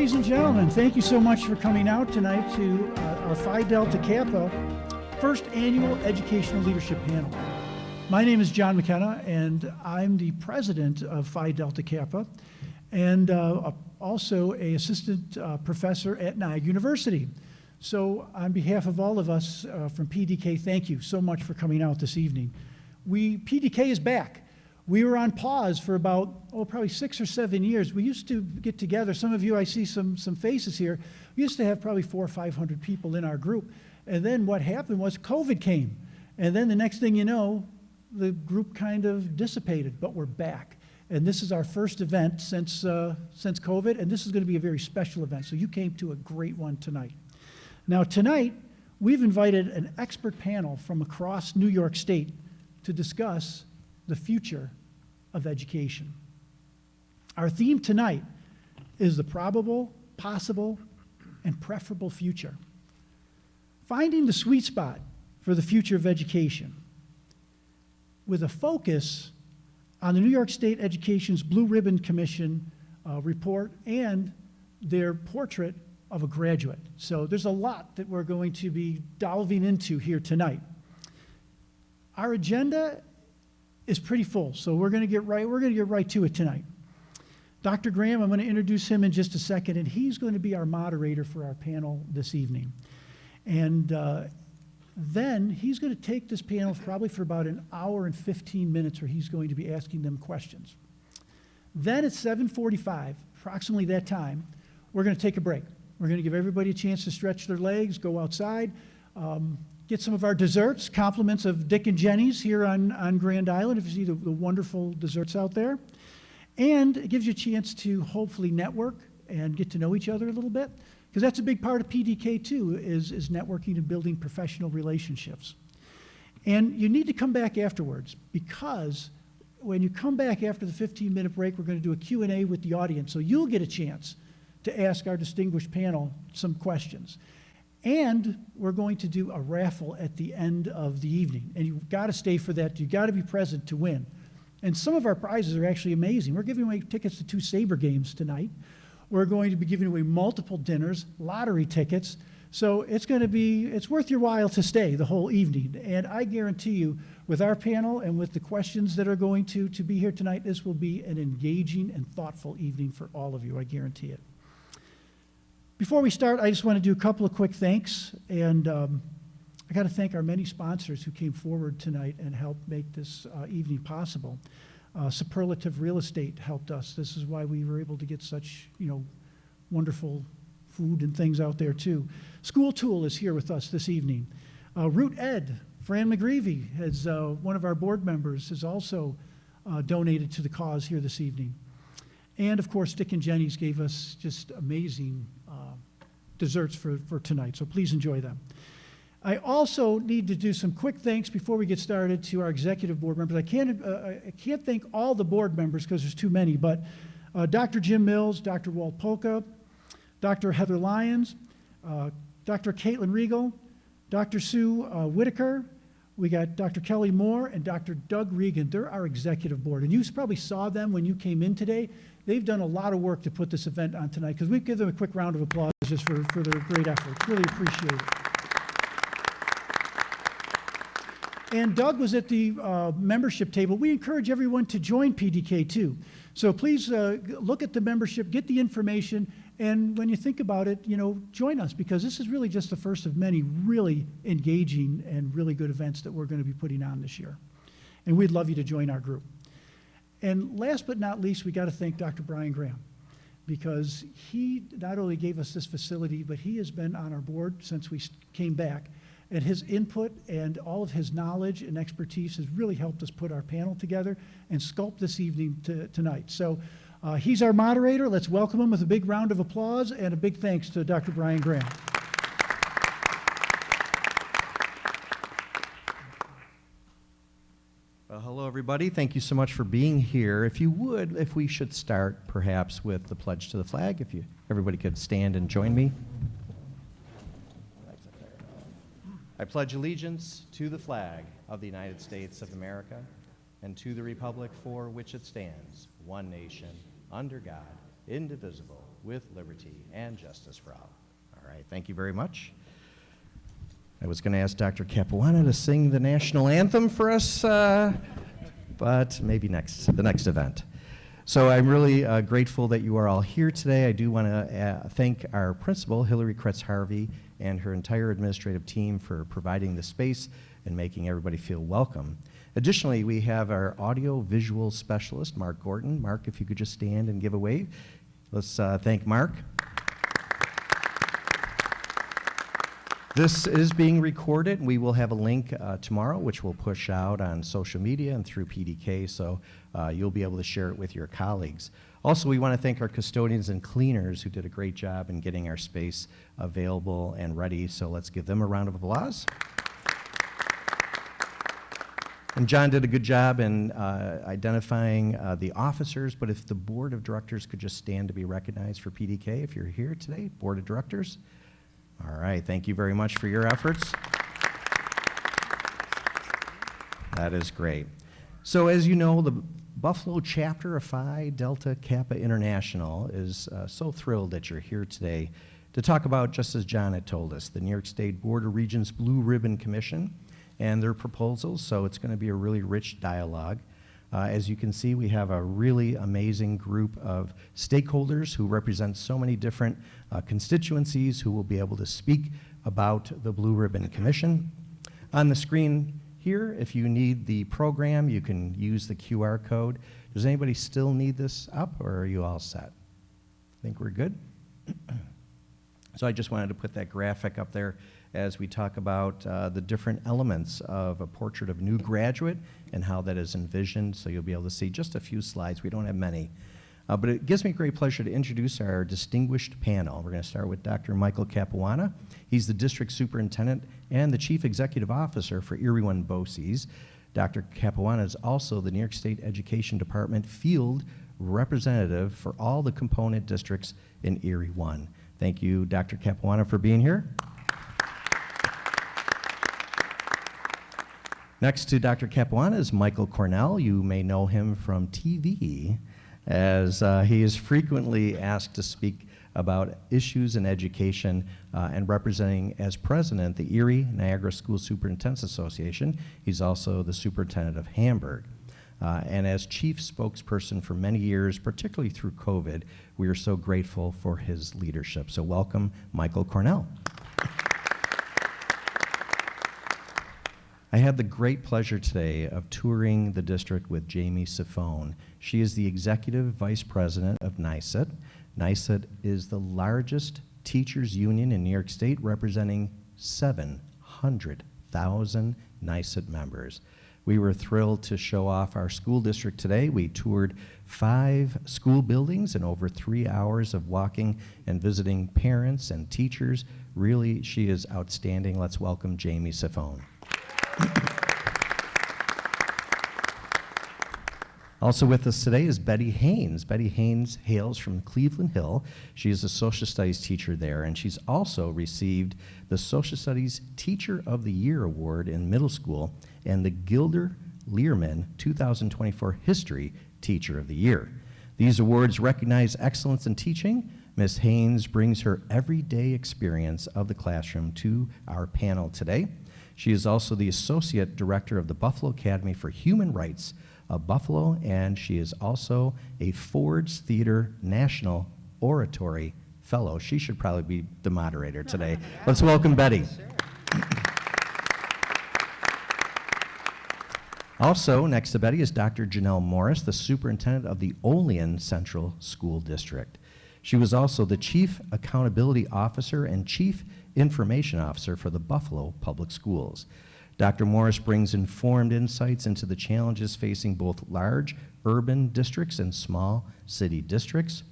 Ladies and gentlemen, thank you so much for coming out tonight to our Phi Delta Kappa first annual Educational Leadership Panel. My name is John McKenna, and I'm the president of Phi Delta Kappa, and also an assistant professor at NYSED University. So on behalf of all of us from PDK, thank you so much for coming out this evening. PDK is back. We were on pause for about, probably 6 or 7 years. We used to get together. Some of you, I see some faces here. We used to have probably 400 or 500 people in our group. And then what happened was COVID came. And then the next thing you know, the group kind of dissipated, but we're back. And this is our first event since COVID, and this is going to be a very special event. So you came to a great one tonight. Now tonight, we've invited an expert panel from across New York State to discuss the future of education. Our theme tonight is the probable, possible, and preferable future. Finding the sweet spot for the future of education with a focus on the New York State Education's Blue Ribbon Commission report and their portrait of a graduate. So there's a lot that we're going to be delving into here tonight. Our agenda is pretty full, so we're going to get right to it tonight. Dr. Graham, I'm going to introduce him in just a second, and he's going to be our moderator for our panel this evening. And then he's going to take this panel probably for about an hour and 15 minutes where he's going to be asking them questions. Then at 7:45, approximately that time, we're going to take a break. We're going to give everybody a chance to stretch their legs, go outside, get some of our desserts, compliments of Dick and Jenny's here on Grand Island, if you see the wonderful desserts out there. And it gives you a chance to hopefully network and get to know each other a little bit, because that's a big part of PDK too, is networking and building professional relationships. And you need to come back afterwards, because when you come back after the 15-minute break, we're going to do a Q&A with the audience, so you'll get a chance to ask our distinguished panel some questions. And we're going to do a raffle at the end of the evening. And you've got to stay for that. You've got to be present to win. And some of our prizes are actually amazing. We're giving away tickets to 2 Sabre games tonight. We're going to be giving away multiple dinners, lottery tickets. So it's worth your while to stay the whole evening. And I guarantee you, with our panel and with the questions that are going to be here tonight, this will be an engaging and thoughtful evening for all of you. I guarantee it. Before we start, I just want to do a couple of quick thanks, and I got to thank our many sponsors who came forward tonight and helped make this evening possible. Superlative Real Estate helped us. This is why we were able to get such, wonderful food and things out there too. School Tool is here with us this evening. Root Ed, Fran McGreevy, has one of our board members, has also donated to the cause here this evening. And of course, Dick and Jenny's gave us just amazing desserts for tonight, so please enjoy them. I also need to do some quick thanks before we get started to our executive board members. I can't thank all the board members because there's too many, but Dr. Jim Mills, Dr. Walt Polka, Dr. Heather Lyons, Dr. Caitlin Regal, Dr. Sue Whitaker, we got Dr. Kelly Moore and Dr. Doug Regan. They're our executive board, and you probably saw them when you came in today. They've done a lot of work to put this event on tonight, because we give them a quick round of applause just for their great effort. Really appreciate it. And Doug was at the membership table. We encourage everyone to join PDK too. So please look at the membership, get the information, and when you think about it, join us, because this is really just the first of many really engaging and really good events that we're going to be putting on this year. And we'd love you to join our group. And last but not least, we got to thank Dr. Brian Graham, because he not only gave us this facility, but he has been on our board since we came back. And his input and all of his knowledge and expertise has really helped us put our panel together and sculpt this evening tonight. So he's our moderator. Let's welcome him with a big round of applause and a big thanks to Dr. Brian Graham. Well, hello, everybody. Thank you so much for being here. If we should start perhaps with the pledge to the flag, if everybody could stand and join me. I pledge allegiance to the flag of the United States of America and to the republic for which it stands, one nation, under God, indivisible, with liberty and justice for all. All right, thank you very much. I was going to ask Dr. Capuana to sing the national anthem for us, but maybe the next event. So I'm really grateful that you are all here today. I do want to thank our principal, Hillary Kretz-Harvey, and her entire administrative team for providing the space and making everybody feel welcome. Additionally, we have our audio-visual specialist, Mark Gordon. Mark, if you could just stand and give a wave. Let's thank Mark. This is being recorded. We will have a link tomorrow, which we'll push out on social media and through PDK, so you'll be able to share it with your colleagues. Also, we want to thank our custodians and cleaners who did a great job in getting our space available and ready, so let's give them a round of applause. And John did a good job in identifying the officers, but if the board of directors could just stand to be recognized for PDK if you're here today, board of directors. All right, thank you very much for your efforts. That is great. So as you know, the Buffalo chapter of Phi Delta Kappa International is so thrilled that you're here today to talk about, just as John had told us, the New York State Board of Regents Blue Ribbon Commission and their proposals, so it's going to be a really rich dialogue. As you can see, we have a really amazing group of stakeholders who represent so many different constituencies who will be able to speak about the Blue Ribbon Commission. On the screen here, if you need the program, you can use the QR code. Does anybody still need this up, or are you all set? Think we're good? So I just wanted to put that graphic up there as we talk about the different elements of a portrait of new graduate and how that is envisioned. So you'll be able to see just a few slides. We don't have many. But it gives me great pleasure to introduce our distinguished panel. We're going to start with Dr. Michael Capuana. He's the district superintendent and the chief executive officer for Erie One BOCES. Dr. Capuana is also the New York State Education Department field representative for all the component districts in Erie One. Thank you, Dr. Capuana, for being here. Next to Dr. Capuana is Michael Cornell. You may know him from TV, as he is frequently asked to speak about issues in education and representing as president the Erie Niagara School Superintendents Association. He's also the superintendent of Hamburg. And as chief spokesperson for many years, particularly through COVID, we are so grateful for his leadership. So welcome, Michael Cornell. I had the great pleasure today of touring the district with Jamie Sifone. She is the executive vice president of NYSED. NYSED is the largest teachers union in New York State, representing 700,000 NYSED members. We were thrilled to show off our school district today. We toured 5 school buildings in over 3 hours of walking and visiting parents and teachers. Really, she is outstanding. Let's welcome Jamie Sifone. Also with us today is Betty Haynes. Betty Haynes hails from Cleveland Hill. She is a social studies teacher there, and she's also received the Social Studies Teacher of the Year Award in middle school and the Gilder Learman 2024 History Teacher of the Year. These awards recognize excellence in teaching. Ms. Haynes brings her everyday experience of the classroom to our panel today. She is also the Associate Director of the Buffalo Academy for Human Rights of Buffalo, and she is also a Ford's Theater National Oratory Fellow. She should probably be the moderator today. Let's welcome Betty. Also, next to Betty is Dr. Janelle Morris, the Superintendent of the Olean Central School District. She was also the Chief Accountability Officer and Chief Information Officer for the Buffalo Public Schools. Dr. Morris brings informed insights into the challenges facing both large urban districts and small city districts.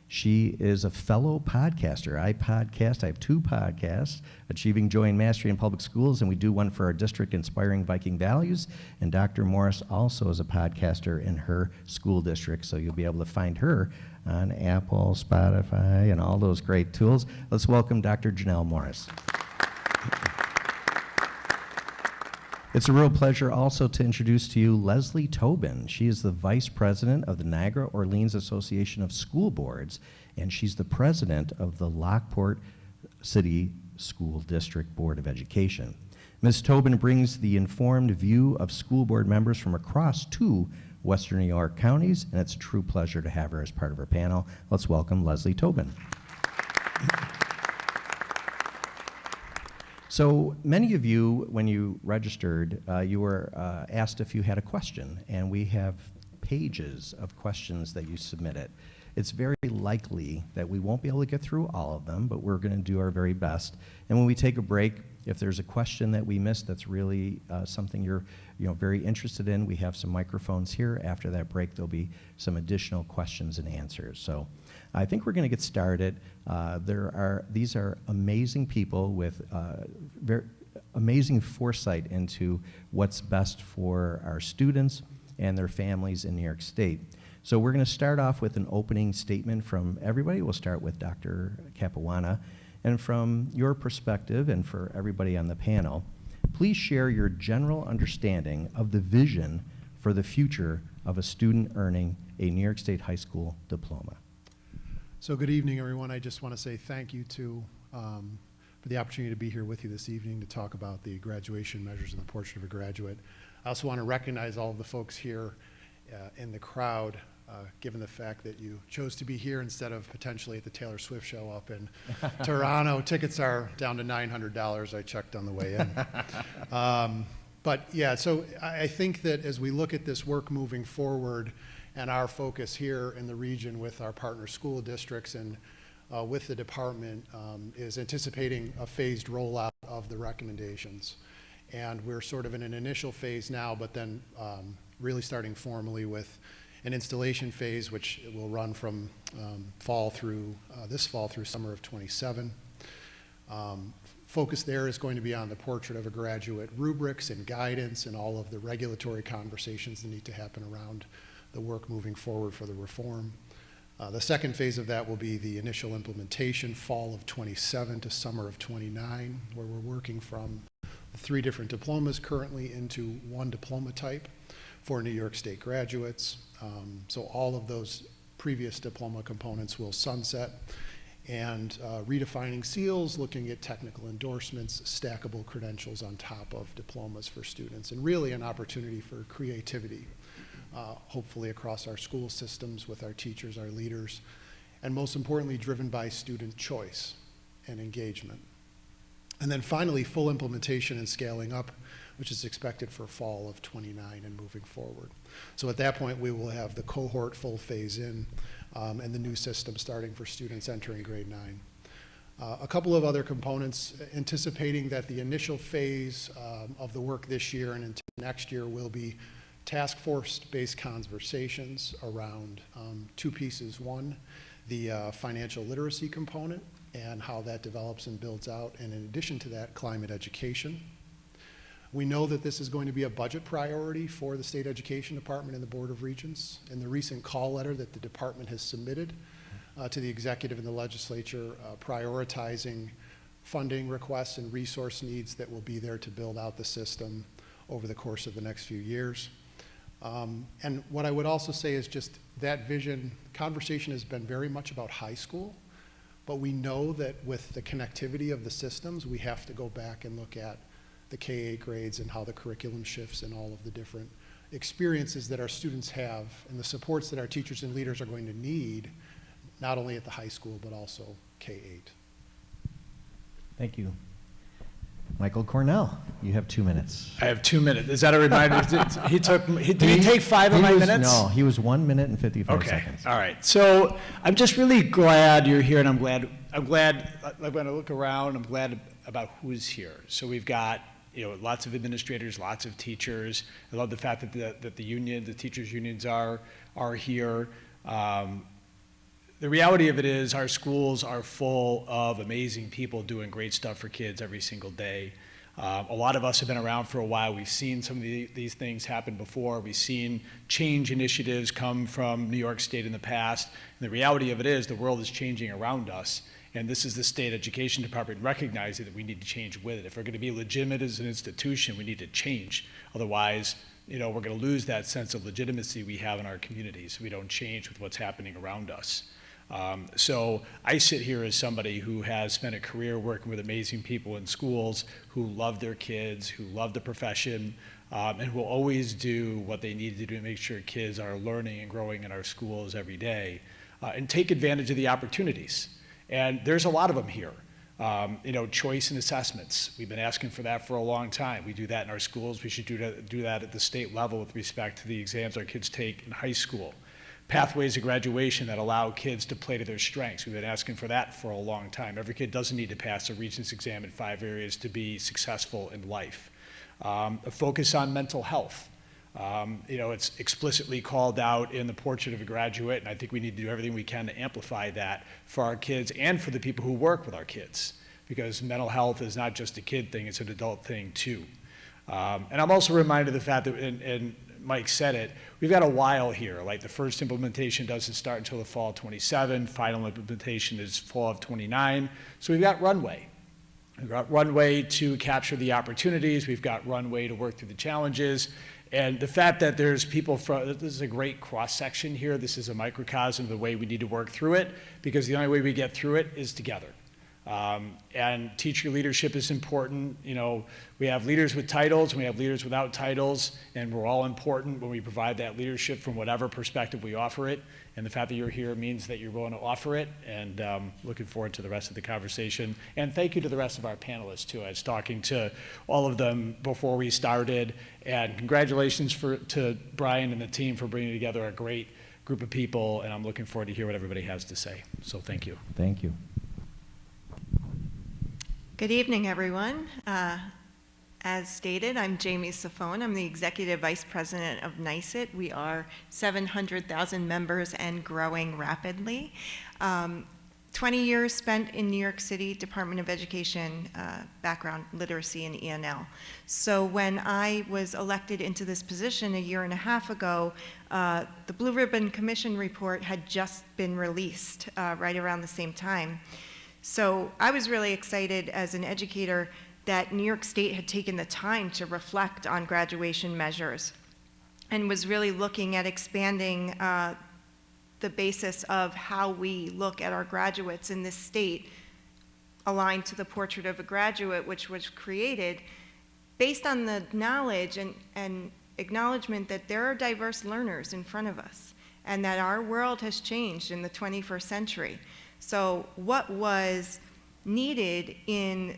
She is a fellow podcaster. I podcast. I have 2 podcasts, Achieving Joy and Mastery in Public Schools, and we do one for our district, Inspiring Viking Values. And Dr. Morris also is a podcaster in her school district, so you'll be able to find her on Apple, Spotify, and all those great tools. Let's welcome Dr. Janelle Morris. It's a real pleasure also to introduce to you Leslie Tobin. She is the Vice President of the Niagara Orleans Association of School Boards, and she's the President of the Lockport City School District Board of Education. Ms. Tobin brings the informed view of school board members from across 2 Western New York counties, and it's a true pleasure to have her as part of our panel. Let's welcome Leslie Tobin. So many of you, when you registered, you were asked if you had a question, and we have pages of questions that you submitted. It's very likely that we won't be able to get through all of them, but we're going to do our very best. And when we take a break, if there's a question that we missed that's really something you're very interested in, we have some microphones here. After that break, there'll be some additional questions and answers. So I think we're going to get started. These are amazing people with very amazing foresight into what's best for our students and their families in New York State. So we're going to start off with an opening statement from everybody. We'll start with Dr. Capuana. And from your perspective, and for everybody on the panel, please share your general understanding of the vision for the future of a student earning a New York State high school diploma. So good evening, everyone. I just want to say thank you for the opportunity to be here with you this evening to talk about the graduation measures and the portrait of a graduate. I also want to recognize all of the folks here in the crowd, given the fact that you chose to be here instead of potentially at the Taylor Swift show up in Toronto. Tickets are down to $900, I checked on the way in. But yeah, so I think that as we look at this work moving forward and our focus here in the region with our partner school districts and with the department is anticipating a phased rollout of the recommendations. And we're sort of in an initial phase now, but then really starting formally with an installation phase, which will run from this fall through summer of '27. Focus there is going to be on the portrait of a graduate rubrics and guidance and all of the regulatory conversations that need to happen around the work moving forward for the reform. The second phase of that will be the initial implementation, fall of '27 to summer of '29, where we're working from 3 different diplomas currently into 1 diploma type for New York State graduates. So all of those previous diploma components will sunset, and redefining seals, looking at technical endorsements, stackable credentials on top of diplomas for students, and really an opportunity for creativity, hopefully across our school systems with our teachers, our leaders, and most importantly, driven by student choice and engagement. And then finally, full implementation and scaling up, which is expected for fall of '29 and moving forward. So at that point, we will have the cohort full phase in and the new system starting for students entering grade 9. A couple of other components, anticipating that the initial phase of the work this year and into next year will be task force-based conversations around 2 pieces. One, the financial literacy component and how that develops and builds out, and in addition to that, climate education. We know that this is going to be a budget priority for the State Education Department and the Board of Regents. In the recent call letter that the department has submitted to the executive and the legislature, prioritizing funding requests and resource needs that will be there to build out the system over the course of the next few years. And what I would also say is just that vision, conversation has been very much about high school, but we know that with the connectivity of the systems, we have to go back and look at the K-8 grades and how the curriculum shifts and all of the different experiences that our students have and the supports that our teachers and leaders are going to need, not only at the high school, but also K-8. Thank you. Michael Cornell, you have 2 minutes. I have 2 minutes. Is that a reminder? Did he take 5 of my minutes? No, he was 1 minute and 55 Okay. seconds. All right. So I'm just really glad you're here, and I'm glad when I look around, I'm glad about who's here. So we've got lots of administrators, lots of teachers. I love the fact that the teachers unions are here. The reality of it is our schools are full of amazing people doing great stuff for kids every single day. A lot of us have been around for a while. We've seen some of these things happen before. We've seen change initiatives come from New York State in the past. And the reality of it is the world is changing around us. And this is the state education department recognizing that we need to change with it. If we're going to be legitimate as an institution, we need to change. Otherwise, we're going to lose that sense of legitimacy we have in our communities. We don't change with what's happening around us. So I sit here as somebody who has spent a career working with amazing people in schools who love their kids, who love the profession, and will always do what they need to do to make sure kids are learning and growing in our schools every day, and take advantage of the opportunities. And there's a lot of them here. Choice and assessments. We've been asking for that for a long time. We do that in our schools. We should do that at the state level with respect to the exams our kids take in high school. Pathways to graduation that allow kids to play to their strengths. We've been asking for that for a long time. Every kid doesn't need to pass a Regents exam in 5 areas to be successful in life. A focus on mental health. It's explicitly called out in the Portrait of a Graduate, and I think we need to do everything we can to amplify that for our kids and for the people who work with our kids, because mental health is not just a kid thing, it's an adult thing too. And I'm also reminded of the fact that, and Mike said it, we've got a while here. Like the first implementation doesn't start until the fall of 27, final implementation is fall of 29, so we've got runway. We've got runway to capture the opportunities, we've got runway to work through the challenges, and the fact that there's people from, this is a great cross-section here, this is a microcosm of the way we need to work through it, because the only way we get through it is together. And teacher leadership is important. We have leaders with titles, and we have leaders without titles, and we're all important when we provide that leadership from whatever perspective we offer it. And the fact that you're here means that you're willing to offer it, and looking forward to the rest of the conversation. And thank you to the rest of our panelists, too. I was talking to all of them before we started, and congratulations to Brian and the team for bringing together a great group of people, and I'm looking forward to hear what everybody has to say. So thank you. Thank you. Good evening, everyone. As stated, I'm Jamie Safone. I'm the Executive Vice President of NYSED. We are 700,000 members and growing rapidly. 20 years spent in New York City Department of Education, background literacy and ENL. So when I was elected into this position a year and a half ago, the Blue Ribbon Commission report had just been released right around the same time. So I was really excited as an educator that New York State had taken the time to reflect on graduation measures and was really looking at expanding the basis of how we look at our graduates in this state, aligned to the Portrait of a Graduate, which was created based on the knowledge and acknowledgement that there are diverse learners in front of us and that our world has changed in the 21st century. So what was needed in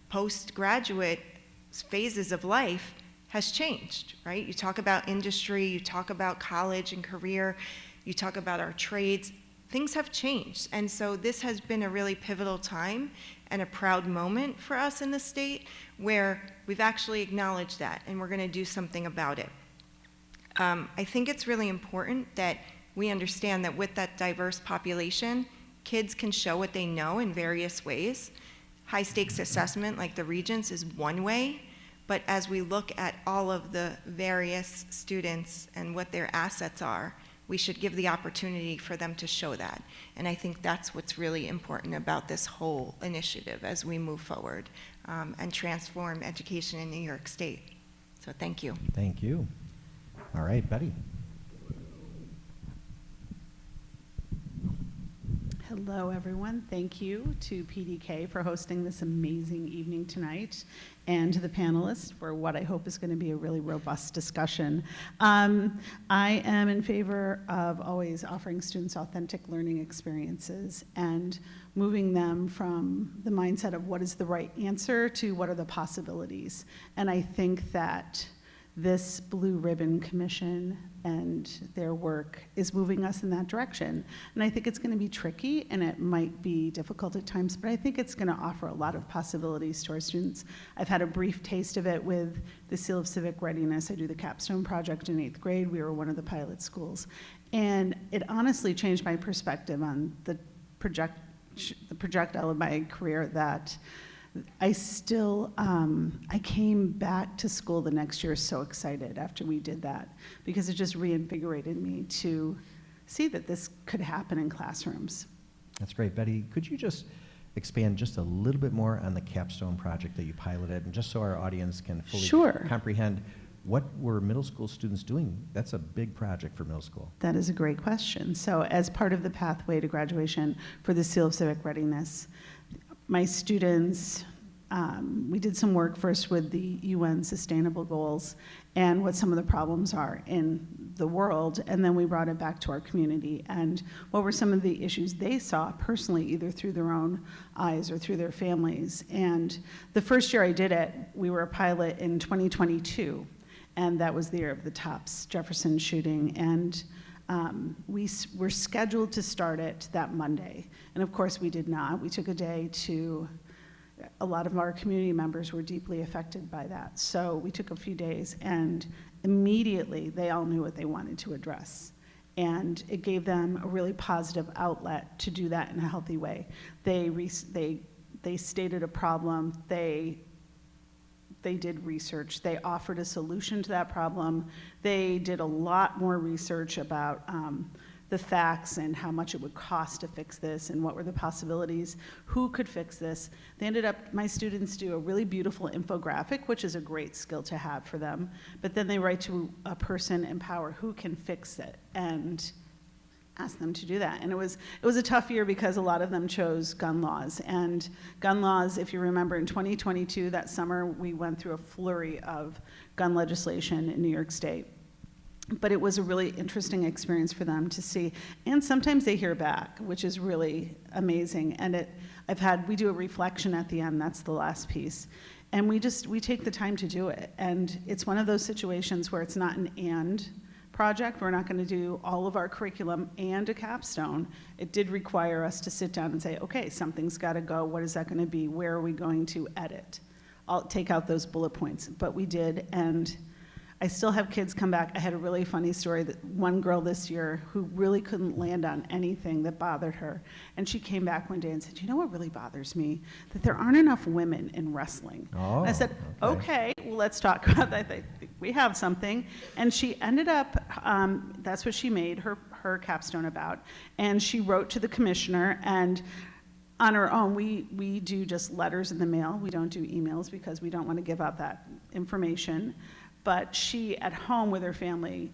postgraduate phases of life has changed, right? You talk about industry, you talk about college and career, you talk about our trades, things have changed. And so this has been a really pivotal time and a proud moment for us in the state where we've actually acknowledged that and we're gonna do something about it. I think it's really important that we understand that with that diverse population, kids can show what they know in various ways. High stakes assessment like the Regents is one way, but as we look at all of the various students and what their assets are, we should give the opportunity for them to show that. And I think that's what's really important about this whole initiative as we move forward and transform education in New York State. So thank you. Thank you. All right, Betty. Hello, everyone. Thank you to PDK for hosting this amazing evening tonight, and to the panelists for what I hope is going to be a really robust discussion. I am in favor of always offering students authentic learning experiences and moving them from the mindset of what is the right answer to what are the possibilities. And I think that this Blue Ribbon Commission and their work is moving us in that direction. And I think it's going to be tricky and it might be difficult at times, but I think it's going to offer a lot of possibilities to our students. I've had a brief taste of it with the Seal of Civic Readiness. I do the capstone project in 8th grade. We were one of the pilot schools. And it honestly changed my perspective on the projectile of my career that I still, I came back to school the next year so excited after we did that because it just reinvigorated me to see that this could happen in classrooms. That's great. Betty, could you just expand just a little bit more on the capstone project that you piloted, and just so our audience can fully Sure. comprehend, what were middle school students doing? That's a big project for middle school. That is a great question. So as part of the pathway to graduation for the Seal of Civic Readiness, my students, we did some work first with the UN Sustainable Goals and what some of the problems are in the world, and then we brought it back to our community and what were some of the issues they saw personally, either through their own eyes or through their families. And the first year I did it, we were a pilot in 2022, and that was the year of the Tops Jefferson shooting, and we were scheduled to start it that Monday, and of course we did not. We took a day to, a lot of our community members were deeply affected by that, so we took a few days, and immediately they all knew what they wanted to address, and it gave them a really positive outlet to do that in a healthy way. They stated a problem, they did research, they offered a solution to that problem, they did a lot more research about the facts and how much it would cost to fix this and what were the possibilities, who could fix this. They ended up, my students do a really beautiful infographic, which is a great skill to have for them, but then they write to a person in power who can fix it and ask them to do that. And it was a tough year because a lot of them chose gun laws. And gun laws, if you remember, in 2022, that summer, we went through a flurry of gun legislation in New York State. But it was a really interesting experience for them to see. And sometimes they hear back, which is really amazing. And we do a reflection at the end, that's the last piece. And we take the time to do it. And it's one of those situations where it's not an and project. We're not going to do all of our curriculum and a capstone. It did require us to sit down and say, okay, something's got to go. What is that going to be? Where are we going to edit? I'll take out those bullet points. But we did, and I still have kids come back. I had a really funny story that one girl this year who really couldn't land on anything that bothered her. And she came back one day and said, you know what really bothers me? That there aren't enough women in wrestling. Oh, I said, okay, well, let's talk about that. I think we have something. And she ended up, that's what she made her capstone about. And she wrote to the commissioner, and on her own, we do just letters in the mail. We don't do emails because we don't want to give out that information. But she, at home with her family,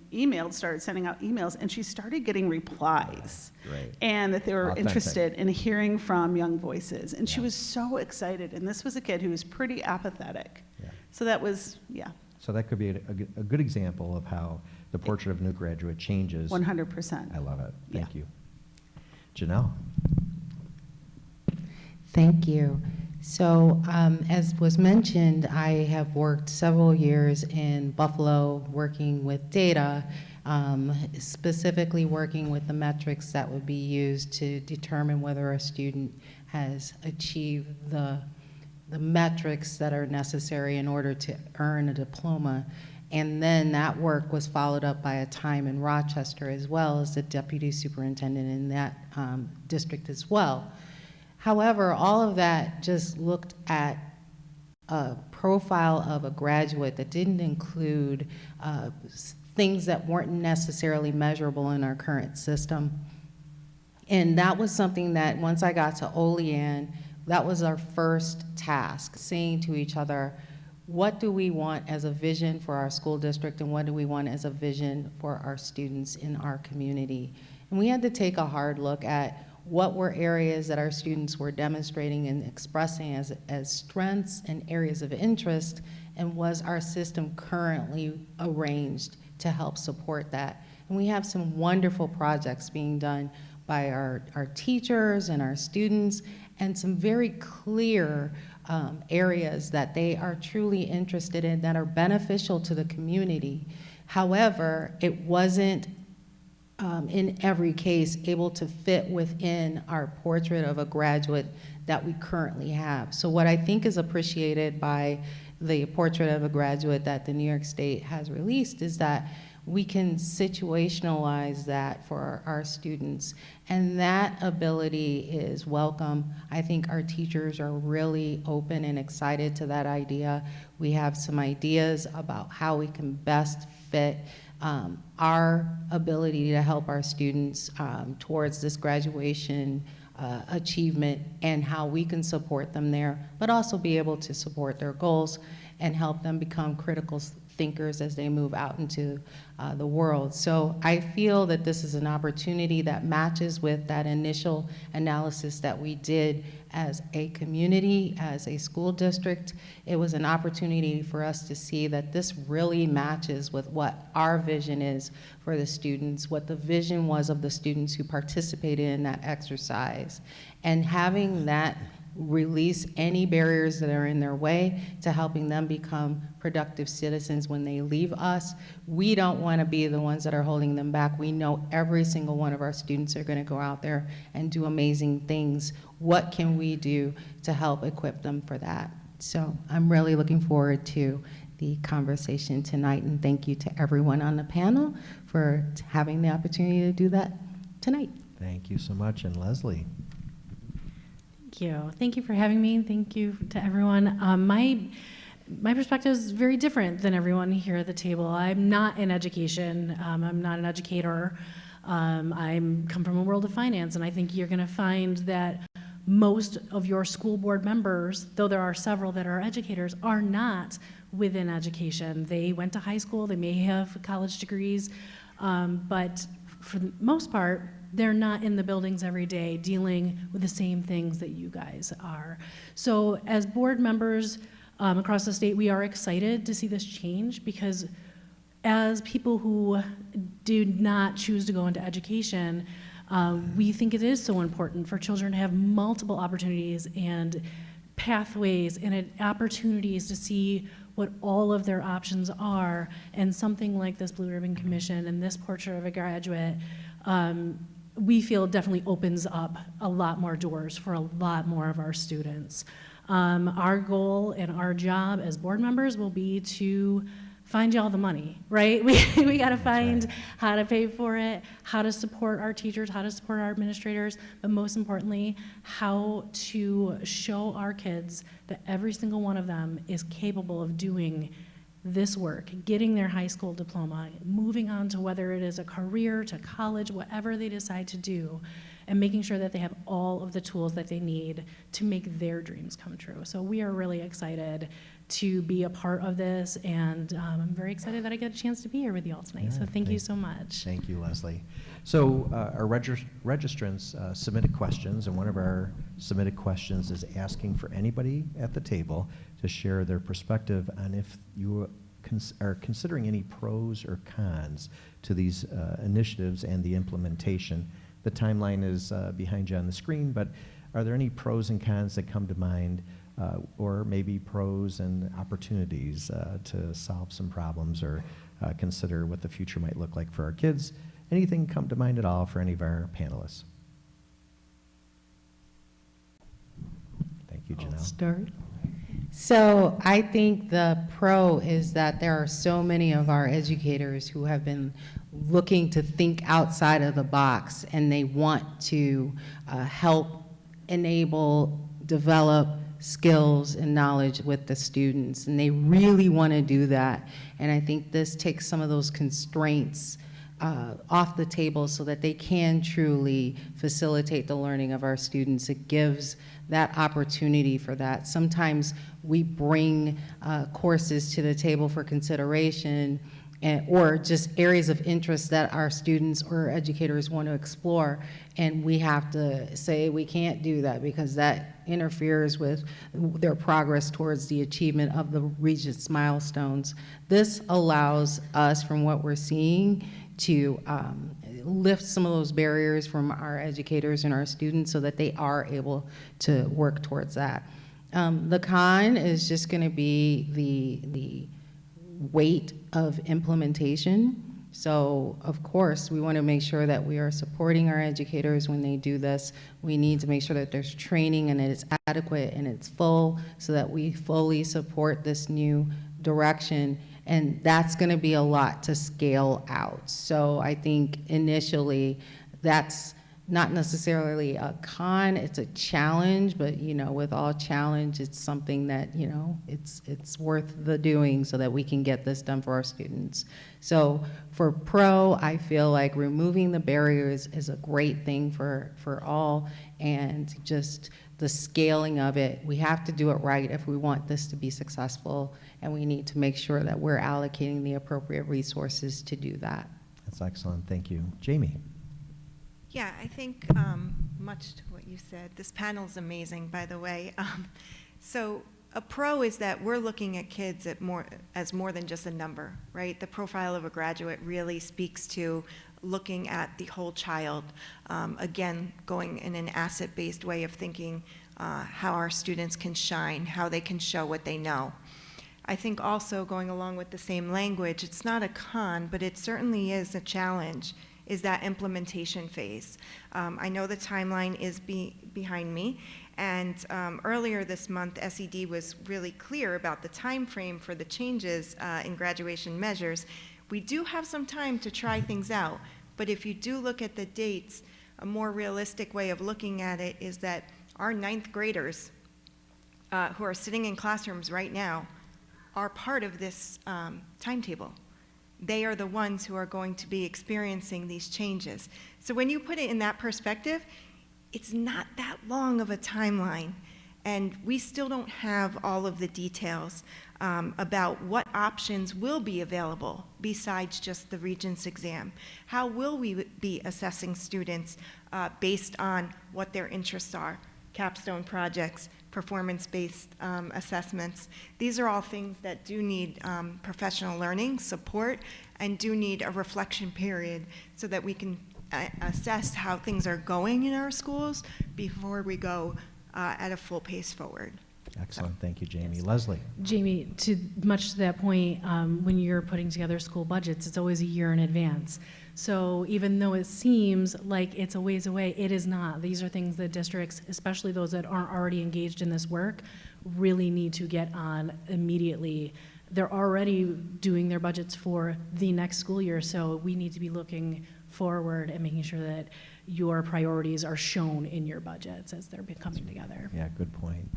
started sending out emails, and she started getting replies. Right. And that they were Authentic. interested in hearing from young voices. And she Yeah. was so excited. And this was a kid who was pretty apathetic. Yeah. So that was, yeah, So that could be a good example of how the portrait of a new graduate changes. 100%. I love it. Thank Yeah. you. Janelle? Thank you. So as was mentioned, I have worked several years in Buffalo working with data, specifically working with the metrics that would be used to determine whether a student has achieved the metrics that are necessary in order to earn a diploma. And then that work was followed up by a time in Rochester as well as the deputy superintendent in that district as well. However, all of that just looked at a profile of a graduate that didn't include things that weren't necessarily measurable in our current system. And that was something that once I got to Olean, that was our first task, saying to each other, what do we want as a vision for our school district and what do we want as a vision for our students in our community? And we had to take a hard look at what were areas that our students were demonstrating and expressing as strengths and areas of interest, and was our system currently arranged to help support that. And we have some wonderful projects being done by our teachers and our students, and some very clear areas that they are truly interested in that are beneficial to the community. However, it wasn't in every case able to fit within our portrait of a graduate that we currently have. So what I think is appreciated by the portrait of a graduate that the New York State has released is that we can situationalize that for our students, and that ability is welcome. I think our teachers are really open and excited to that idea. We have some ideas about how we can best fit our ability to help our students towards this graduation achievement and how we can support them there, but also be able to support their goals and help them become critical thinkers as they move out into the world. So I feel that this is an opportunity that matches with that initial analysis that we did as a community, as a school district. It was an opportunity for us to see that this really matches with what our vision is for the students, what the vision was of the students who participated in that exercise. And having that release any barriers that are in their way to helping them become productive citizens when they leave us. We don't want to be the ones that are holding them back. We know every single one of our students are going to go out there and do amazing things. What can we do to help equip them for that? So I'm really looking forward to the conversation tonight, and thank you to everyone on the panel for having the opportunity to do that tonight. Thank you so much. And Leslie? Thank you. Thank you for having me. Thank you to everyone. My perspective is very different than everyone here at the table. I'm not in education. I'm not an educator. I come from a world of finance, and I think you're going to find that most of your school board members, though there are several that are educators, are not within education. They went to high school. They may have college degrees, but for the most part, they're not in the buildings every day dealing with the same things that you guys are. So as board members across the state, we are excited to see this change, because as people who do not choose to go into education, we think it is so important for children to have multiple opportunities and pathways and opportunities to see what all of their options are. And something like this Blue Ribbon Commission and this Portrait of a Graduate, we feel definitely opens up a lot more doors for a lot more of our students. Our goal and our job as board members will be to find you all the money, right? We got to find how to pay for it, how to support our teachers, how to support our administrators, but most importantly, how to show our kids that every single one of them is capable of doing this work, getting their high school diploma, moving on to whether it is a career, to college, whatever they decide to do, and making sure that they have all of the tools that they need to make their dreams come true. So we are really excited to be a part of this, and I'm very excited that I get a chance to be here with you all tonight. So thank you so much. Thank you, Leslie. So our registrants submitted questions, and one of our submitted questions is asking for anybody at the table to share their perspective on if you are considering any pros or cons to these initiatives and the implementation. The timeline is behind you on the screen, but are there any pros and cons that come to mind, or maybe pros and opportunities to solve some problems or consider what the future might look like for our kids? Anything come to mind at all for any of our panelists? Thank you, Janelle. I'll start. So I think the pro is that there are so many of our educators who have been looking to think outside of the box, and they want to help enable, develop skills and knowledge with the students, and they really want to do that. And I think this takes some of those constraints off the table so that they can truly facilitate the learning of our students. It gives that opportunity for that. Sometimes we bring courses to the table for consideration, or just areas of interest that our students or educators want to explore, and we have to say we can't do that because that interferes with their progress towards the achievement of the Regents milestones. This allows us, from what we're seeing, to lift some of those barriers from our educators and our students so that they are able to work towards that. The con is just going to be the weight of implementation. So, of course, we want to make sure that we are supporting our educators when they do this. We need to make sure that there's training and that it's adequate and it's full so that we fully support this new direction. And that's going to be a lot to scale out. So I think initially that's not necessarily a con, it's a challenge, but with all challenge, it's something that, it's worth the doing so that we can get this done for our students. So for pro, I feel like removing the barriers is a great thing for all, and just the scaling of it, we have to do it right if we want this to be successful, and we need to make sure that we're allocating the appropriate resources to do that. That's excellent. Thank you. Jamie? Yeah, I think much to what you said. This panel is amazing, by the way. So a pro is that we're looking at kids as more than just a number, right? The profile of a graduate really speaks to looking at the whole child. Again, going in an asset-based way of thinking how our students can shine, how they can show what they know. I think also going along with the same language, it's not a con, but it certainly is a challenge, is that implementation phase. I know the timeline is behind me, and earlier this month, SED was really clear about the time frame for the changes in graduation measures. We do have some time to try things out, but if you do look at the dates, a more realistic way of looking at it is that our 9th graders who are sitting in classrooms right now are part of this timetable. They are the ones who are going to be experiencing these changes. So when you put it in that perspective, it's not that long of a timeline, and we still don't have all of the details about what options will be available besides just the Regents exam. How will we be assessing students based on what their interests are, capstone projects, performance-based assessments? These are all things that do need professional learning support and do need a reflection period so that we can assess how things are going in our schools before we go at a full pace forward. Excellent. Thank you, Jamie. Leslie? Jamie, much to that point, when you're putting together school budgets, it's always a year in advance. So even though it seems like it's a ways away, it is not. These are things that districts, especially those that aren't already engaged in this work, really need to get on immediately. They're already doing their budgets for the next school year, so we need to be looking forward and making sure that your priorities are shown in your budgets as they're coming together. Yeah, good point.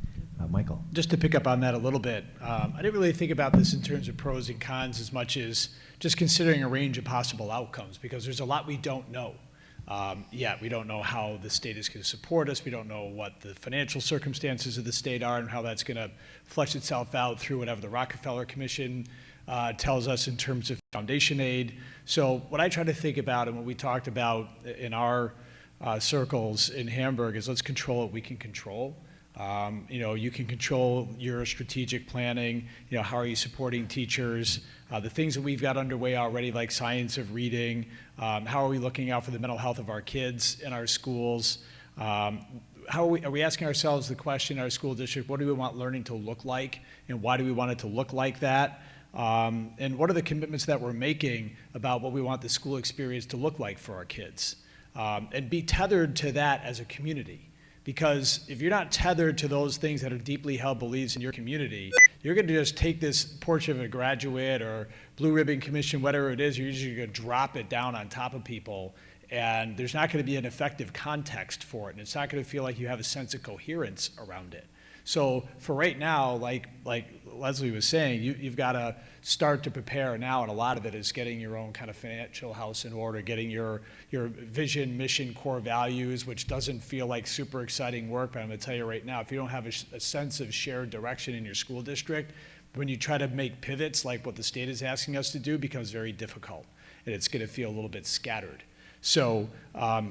Michael? Just to pick up on that a little bit, I didn't really think about this in terms of pros and cons as much as just considering a range of possible outcomes, because there's a lot we don't know. Yet we don't know how the state is going to support us. We don't know what the financial circumstances of the state are and how that's going to flesh itself out through whatever the Rockefeller Commission tells us in terms of foundation aid. So what I try to think about and what we talked about in our circles in Hamburg is let's control what we can control. You can control your strategic planning. How are you supporting teachers? The things that we've got underway already, like science of reading. How are we looking out for the mental health of our kids in our schools? How are we asking ourselves the question in our school district, what do we want learning to look like, and why do we want it to look like that? And what are the commitments that we're making about what we want the school experience to look like for our kids? And be tethered to that as a community. Because if you're not tethered to those things that are deeply held beliefs in your community, you're going to just take this portrait of a graduate or Blue Ribbon Commission, whatever it is, you're usually going to drop it down on top of people, and there's not going to be an effective context for it, and it's not going to feel like you have a sense of coherence around it. So for right now, like Leslie was saying, you've got to start to prepare now, and a lot of it is getting your own kind of financial house in order, getting your vision, mission, core values, which doesn't feel like super exciting work, but I'm going to tell you right now, if you don't have a sense of shared direction in your school district, when you try to make pivots like what the state is asking us to do, it becomes very difficult, and it's going to feel a little bit scattered. So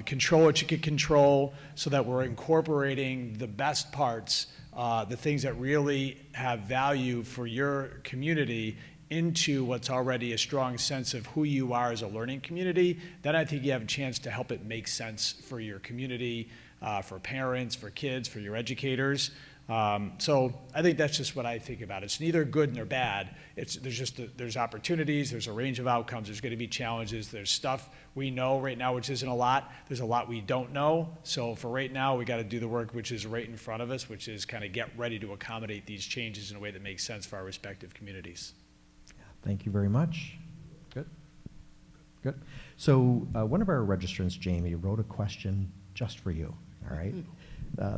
control what you can control so that we're incorporating the best parts, the things that really have value for your community into what's already a strong sense of who you are as a learning community. Then I think you have a chance to help it make sense for your community, for parents, for kids, for your educators. So I think that's just what I think about. It's neither good nor bad. There's opportunities, there's a range of outcomes, there's going to be challenges, there's stuff we know right now which isn't a lot, there's a lot we don't know. So for right now, we got to do the work which is right in front of us, which is kind of get ready to accommodate these changes in a way that makes sense for our respective communities. Thank you very much. Good. So one of our registrants, Jamie, wrote a question just for you, all right?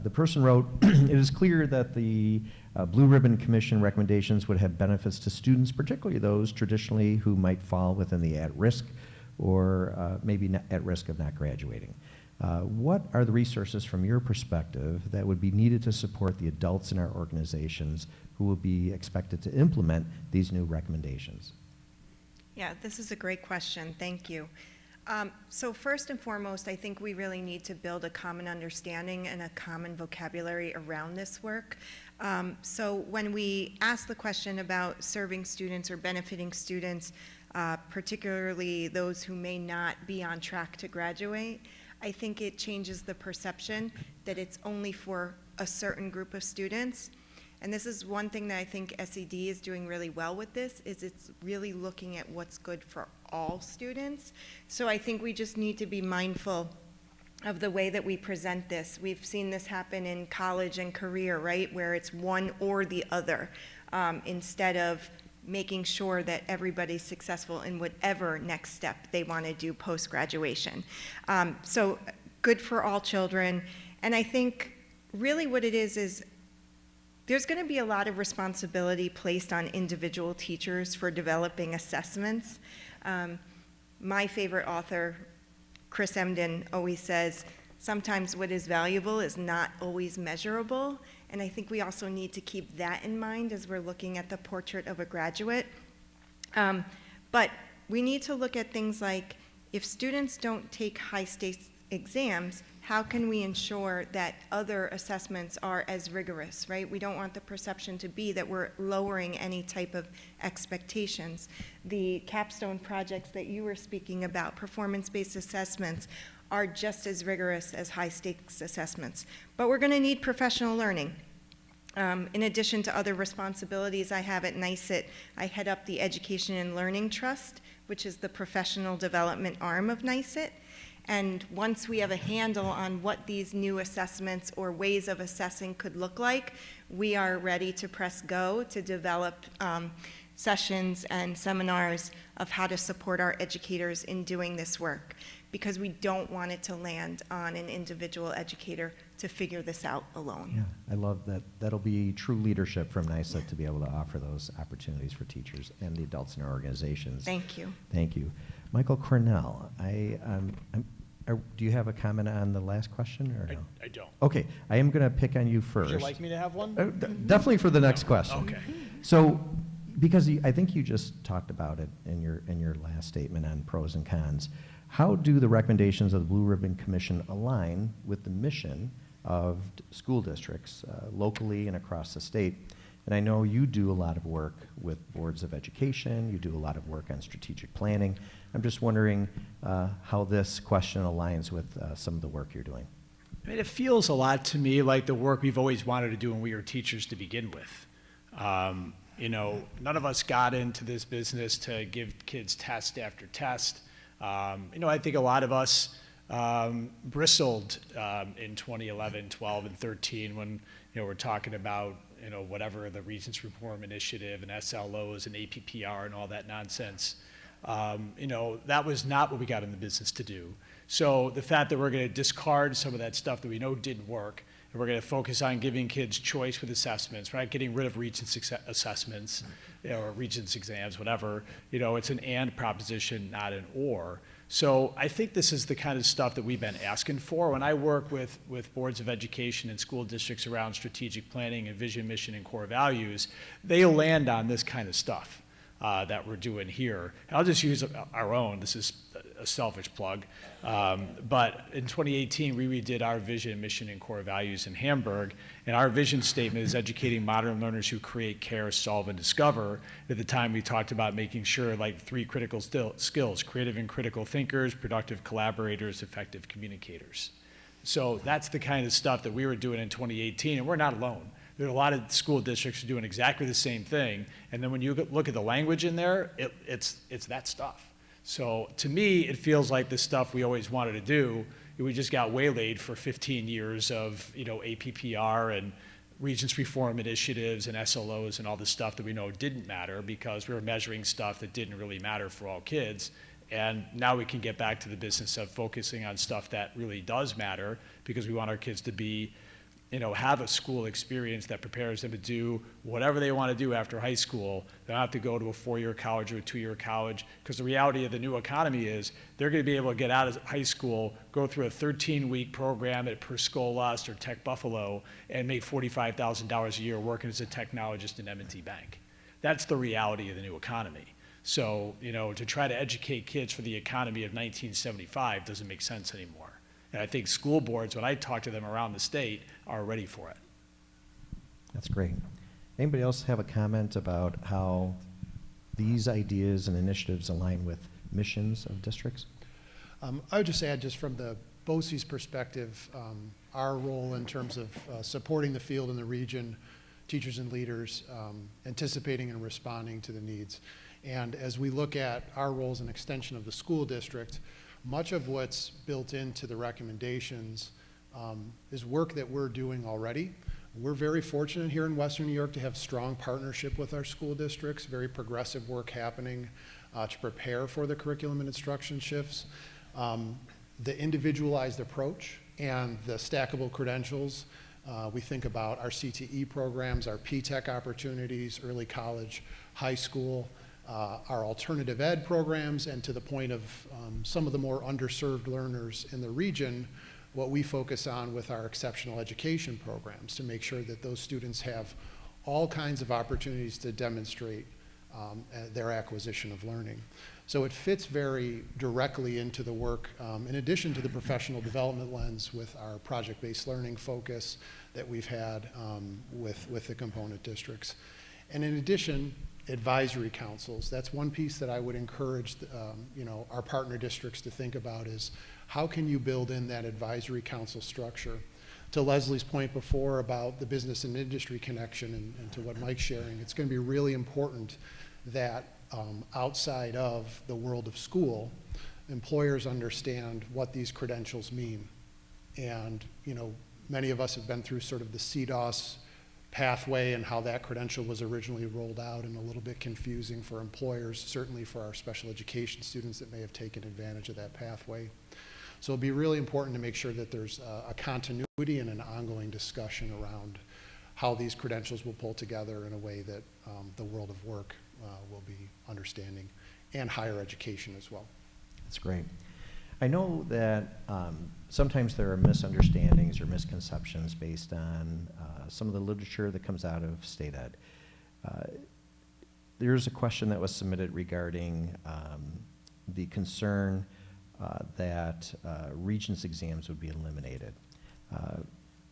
The person wrote, it is clear that the Blue Ribbon Commission recommendations would have benefits to students, particularly those traditionally who might fall within the at-risk or maybe at risk of not graduating. What are the resources from your perspective that would be needed to support the adults in our organizations who will be expected to implement these new recommendations? Yeah, this is a great question. Thank you. So first and foremost, I think we really need to build a common understanding and a common vocabulary around this work. So when we ask the question about serving students or benefiting students, particularly those who may not be on track to graduate, I think it changes the perception that it's only for a certain group of students. And this is one thing that I think SED is doing really well with this, is it's really looking at what's good for all students. So I think we just need to be mindful of the way that we present this. We've seen this happen in college and career, right, where it's one or the other, instead of making sure that everybody's successful in whatever next step they want to do post-graduation. So good for all children. And I think really what it is there's going to be a lot of responsibility placed on individual teachers for developing assessments. My favorite author, Chris Emdin, always says, sometimes what is valuable is not always measurable. And I think we also need to keep that in mind as we're looking at the portrait of a graduate. But we need to look at things like, if students don't take high-stakes exams, how can we ensure that other assessments are as rigorous, right? We don't want the perception to be that we're lowering any type of expectations. The capstone projects that you were speaking about, performance-based assessments, are just as rigorous as high-stakes assessments. But we're going to need professional learning. In addition to other responsibilities I have at NYSED, I head up the Education and Learning Trust, which is the professional development arm of NYSED. And once we have a handle on what these new assessments or ways of assessing could look like, we are ready to press go to develop sessions and seminars of how to support our educators in doing this work, because we don't want it to land on an individual educator to figure this out alone. Yeah, I love that. That'll be true leadership from NYSED to be able to offer those opportunities for teachers and the adults in our organizations. Thank you. Thank you. Michael Cornell, do you have a comment on the last question or no? I don't. Okay, I am going to pick on you first. Would you like me to have one? Definitely for the next question. Okay. So, because I think you just talked about it in your last statement on pros and cons, how do the recommendations of the Blue Ribbon Commission align with the mission of school districts locally and across the state? And I know you do a lot of work with boards of education, you do a lot of work on strategic planning. I'm just wondering how this question aligns with some of the work you're doing. I mean, it feels a lot to me like the work we've always wanted to do when we were teachers to begin with. You know, none of us got into this business to give kids test after test. You know, I think a lot of us bristled in 2011, 12, and 13 when, you know, we're talking about, you know, whatever the Regents Reform Initiative and SLOs and APPR and all that nonsense. You know, that was not what we got in the business to do. So the fact that we're going to discard some of that stuff that we know didn't work, and we're going to focus on giving kids choice with assessments, right? Getting rid of Regents assessments, you know, or Regents exams, whatever. You know, it's an and proposition, not an or. So I think this is the kind of stuff that we've been asking for. When I work with boards of education and school districts around strategic planning and vision, mission, and core values, they land on this kind of stuff that we're doing here. And I'll just use our own. This is a selfish plug. But in 2018, we redid our vision, mission, and core values in Hamburg. And our vision statement is educating modern learners who create, care, solve, and discover. At the time, we talked about making sure, like, 3 critical skills: creative and critical thinkers, productive collaborators, effective communicators. So that's the kind of stuff that we were doing in 2018, and we're not alone. There are a lot of school districts who are doing exactly the same thing. And then when you look at the language in there, it's that stuff. So to me, it feels like the stuff we always wanted to do. We just got waylaid for 15 years of, you know, APPR and Regents Reform Initiatives and SLOs and all this stuff that we know didn't matter because we were measuring stuff that didn't really matter for all kids. And now we can get back to the business of focusing on stuff that really does matter, because we want our kids to be, have a school experience that prepares them to do whatever they want to do after high school. They don't have to go to a 4-year college or a 2-year college, because the reality of the new economy is they're going to be able to get out of high school, go through a 13-week program at Perscola or Tech Buffalo, and make $45,000 a year working as a technologist in M&T Bank. That's the reality of the new economy. So, to try to educate kids for the economy of 1975 doesn't make sense anymore. And I think school boards, when I talk to them around the state, are ready for it. That's great. Anybody else have a comment about how these ideas and initiatives align with missions of districts? I would just add, just from the BOCES perspective, our role in terms of supporting the field and the region, teachers and leaders, anticipating and responding to the needs. And as we look at our role as an extension of the school district, much of what's built into the recommendations is work that we're doing already. We're very fortunate here in Western New York to have strong partnership with our school districts, very progressive work happening to prepare for the curriculum and instruction shifts. The individualized approach and the stackable credentials. We think about our CTE programs, our P-TECH opportunities, early college, high school, our alternative ed programs, and to the point of some of the more underserved learners in the region, what we focus on with our exceptional education programs to make sure that those students have all kinds of opportunities to demonstrate their acquisition of learning. So it fits very directly into the work, in addition to the professional development lens with our project-based learning focus that we've had with the component districts. And in addition, advisory councils. That's one piece that I would encourage our partner districts to think about is how can you build in that advisory council structure? To Leslie's point before about the business and industry connection and to what Mike's sharing, it's going to be really important that outside of the world of school, employers understand what these credentials mean. And many of us have been through sort of the CDOS pathway and how that credential was originally rolled out, and a little bit confusing for employers, certainly for our special education students that may have taken advantage of that pathway. So it'll be really important to make sure that there's a continuity and an ongoing discussion around how these credentials will pull together in a way that the world of work will be understanding, and higher education as well. That's great. I know that sometimes there are misunderstandings or misconceptions based on some of the literature that comes out of state ed. There's a question that was submitted regarding the concern that Regents exams would be eliminated.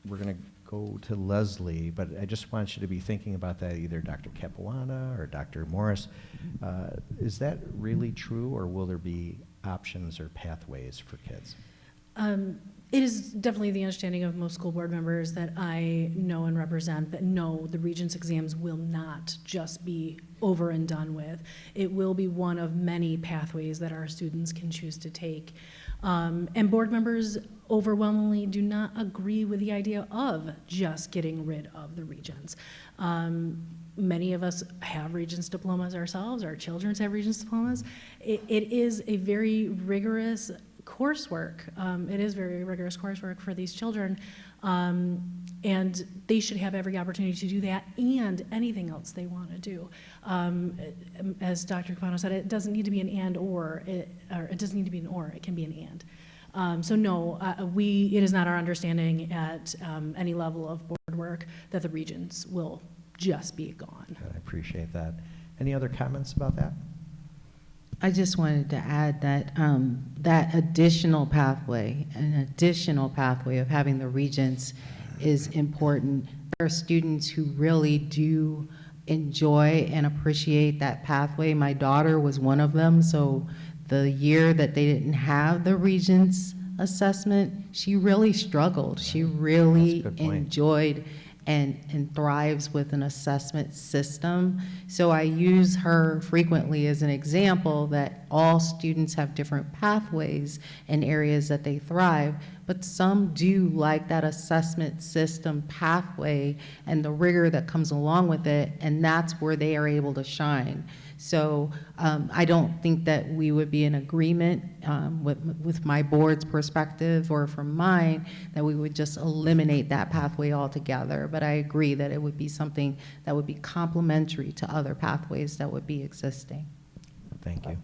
We're going to go to Leslie, but I just want you to be thinking about that, either Dr. Capuana or Dr. Morris. Is that really true, or will there be options or pathways for kids? It is definitely the understanding of most school board members that I know and represent that no, the Regents exams will not just be over and done with. It will be one of many pathways that our students can choose to take. And board members overwhelmingly do not agree with the idea of just getting rid of the Regents. Many of us have Regents diplomas ourselves, our children have Regents diplomas. It is a very rigorous coursework. It is very rigorous coursework for these children, and they should have every opportunity to do that and anything else they want to do. As Dr. Capano said, it doesn't need to be an and or it doesn't need to be an or, it can be an and. So no, it is not our understanding at any level of board work that the Regents will just be gone. I appreciate that. Any other comments about that? I just wanted to add that that additional pathway, an additional pathway of having the Regents is important. There are students who really do enjoy and appreciate that pathway. My daughter was one of them, so the year that they didn't have the Regents assessment, she really struggled. She really enjoyed and thrives with an assessment system. So I use her frequently as an example that all students have different pathways and areas that they thrive, but some do like that assessment system pathway and the rigor that comes along with it, and that's where they are able to shine. So I don't think that we would be in agreement with my board's perspective or from mine that we would just eliminate that pathway altogether. But I agree that it would be something that would be complementary to other pathways that would be existing. Thank you.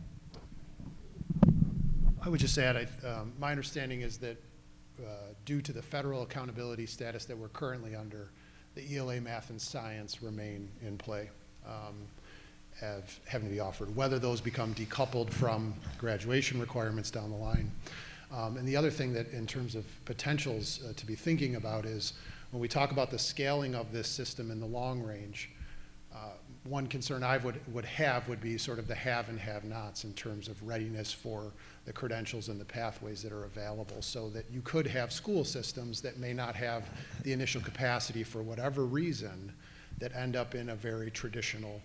I would just add, my understanding is that due to the federal accountability status that we're currently under, the ELA math and science remain in play, having to be offered, whether those become decoupled from graduation requirements down the line. And the other thing that in terms of potentials to be thinking about is when we talk about the scaling of this system in the long range, one concern I would be sort of the have and have-nots in terms of readiness for the credentials and the pathways that are available, so that you could have school systems that may not have the initial capacity for whatever reason that end up in a very traditional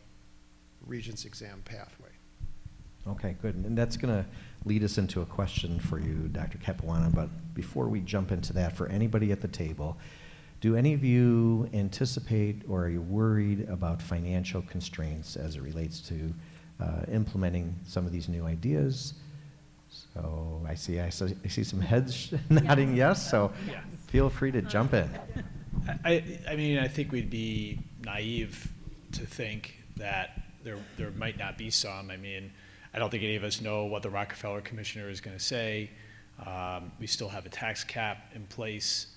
Regents exam pathway. Okay, good. And that's going to lead us into a question for you, Dr. Capuana. But before we jump into that, for anybody at the table, do any of you anticipate or are you worried about financial constraints as it relates to implementing some of these new ideas? So I see some heads nodding yes, so Yeah. feel free to jump in. I mean, I think we'd be naive to think that there might not be some. I mean, I don't think any of us know what the Rockefeller Commissioner is going to say. We still have a tax cap in place.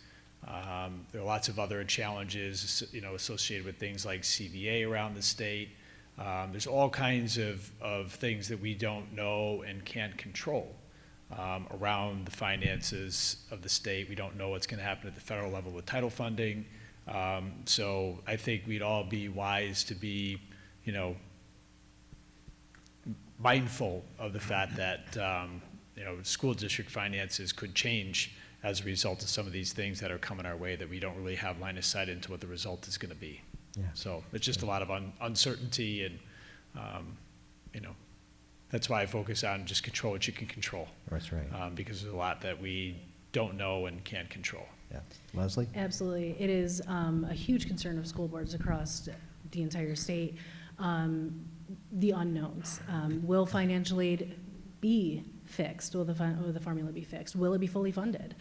There are lots of other challenges, associated with things like CVA around the state. There's all kinds of things that we don't know and can't control around the finances of the state. We don't know what's going to happen at the federal level with title funding. So I think we'd all be wise to be, mindful of the fact that, school district finances could change as a result of some of these things that are coming our way that we don't really have line of sight into what the result is going to be. Yeah. So it's just a lot of uncertainty, and that's why I focus on just control what you can control. That's right. Because there's a lot that we don't know and can't control. Yeah. Leslie? Absolutely. It is a huge concern of school boards across the entire state. The unknowns. Will financial aid be fixed? Will the formula be fixed? Will it be fully funded?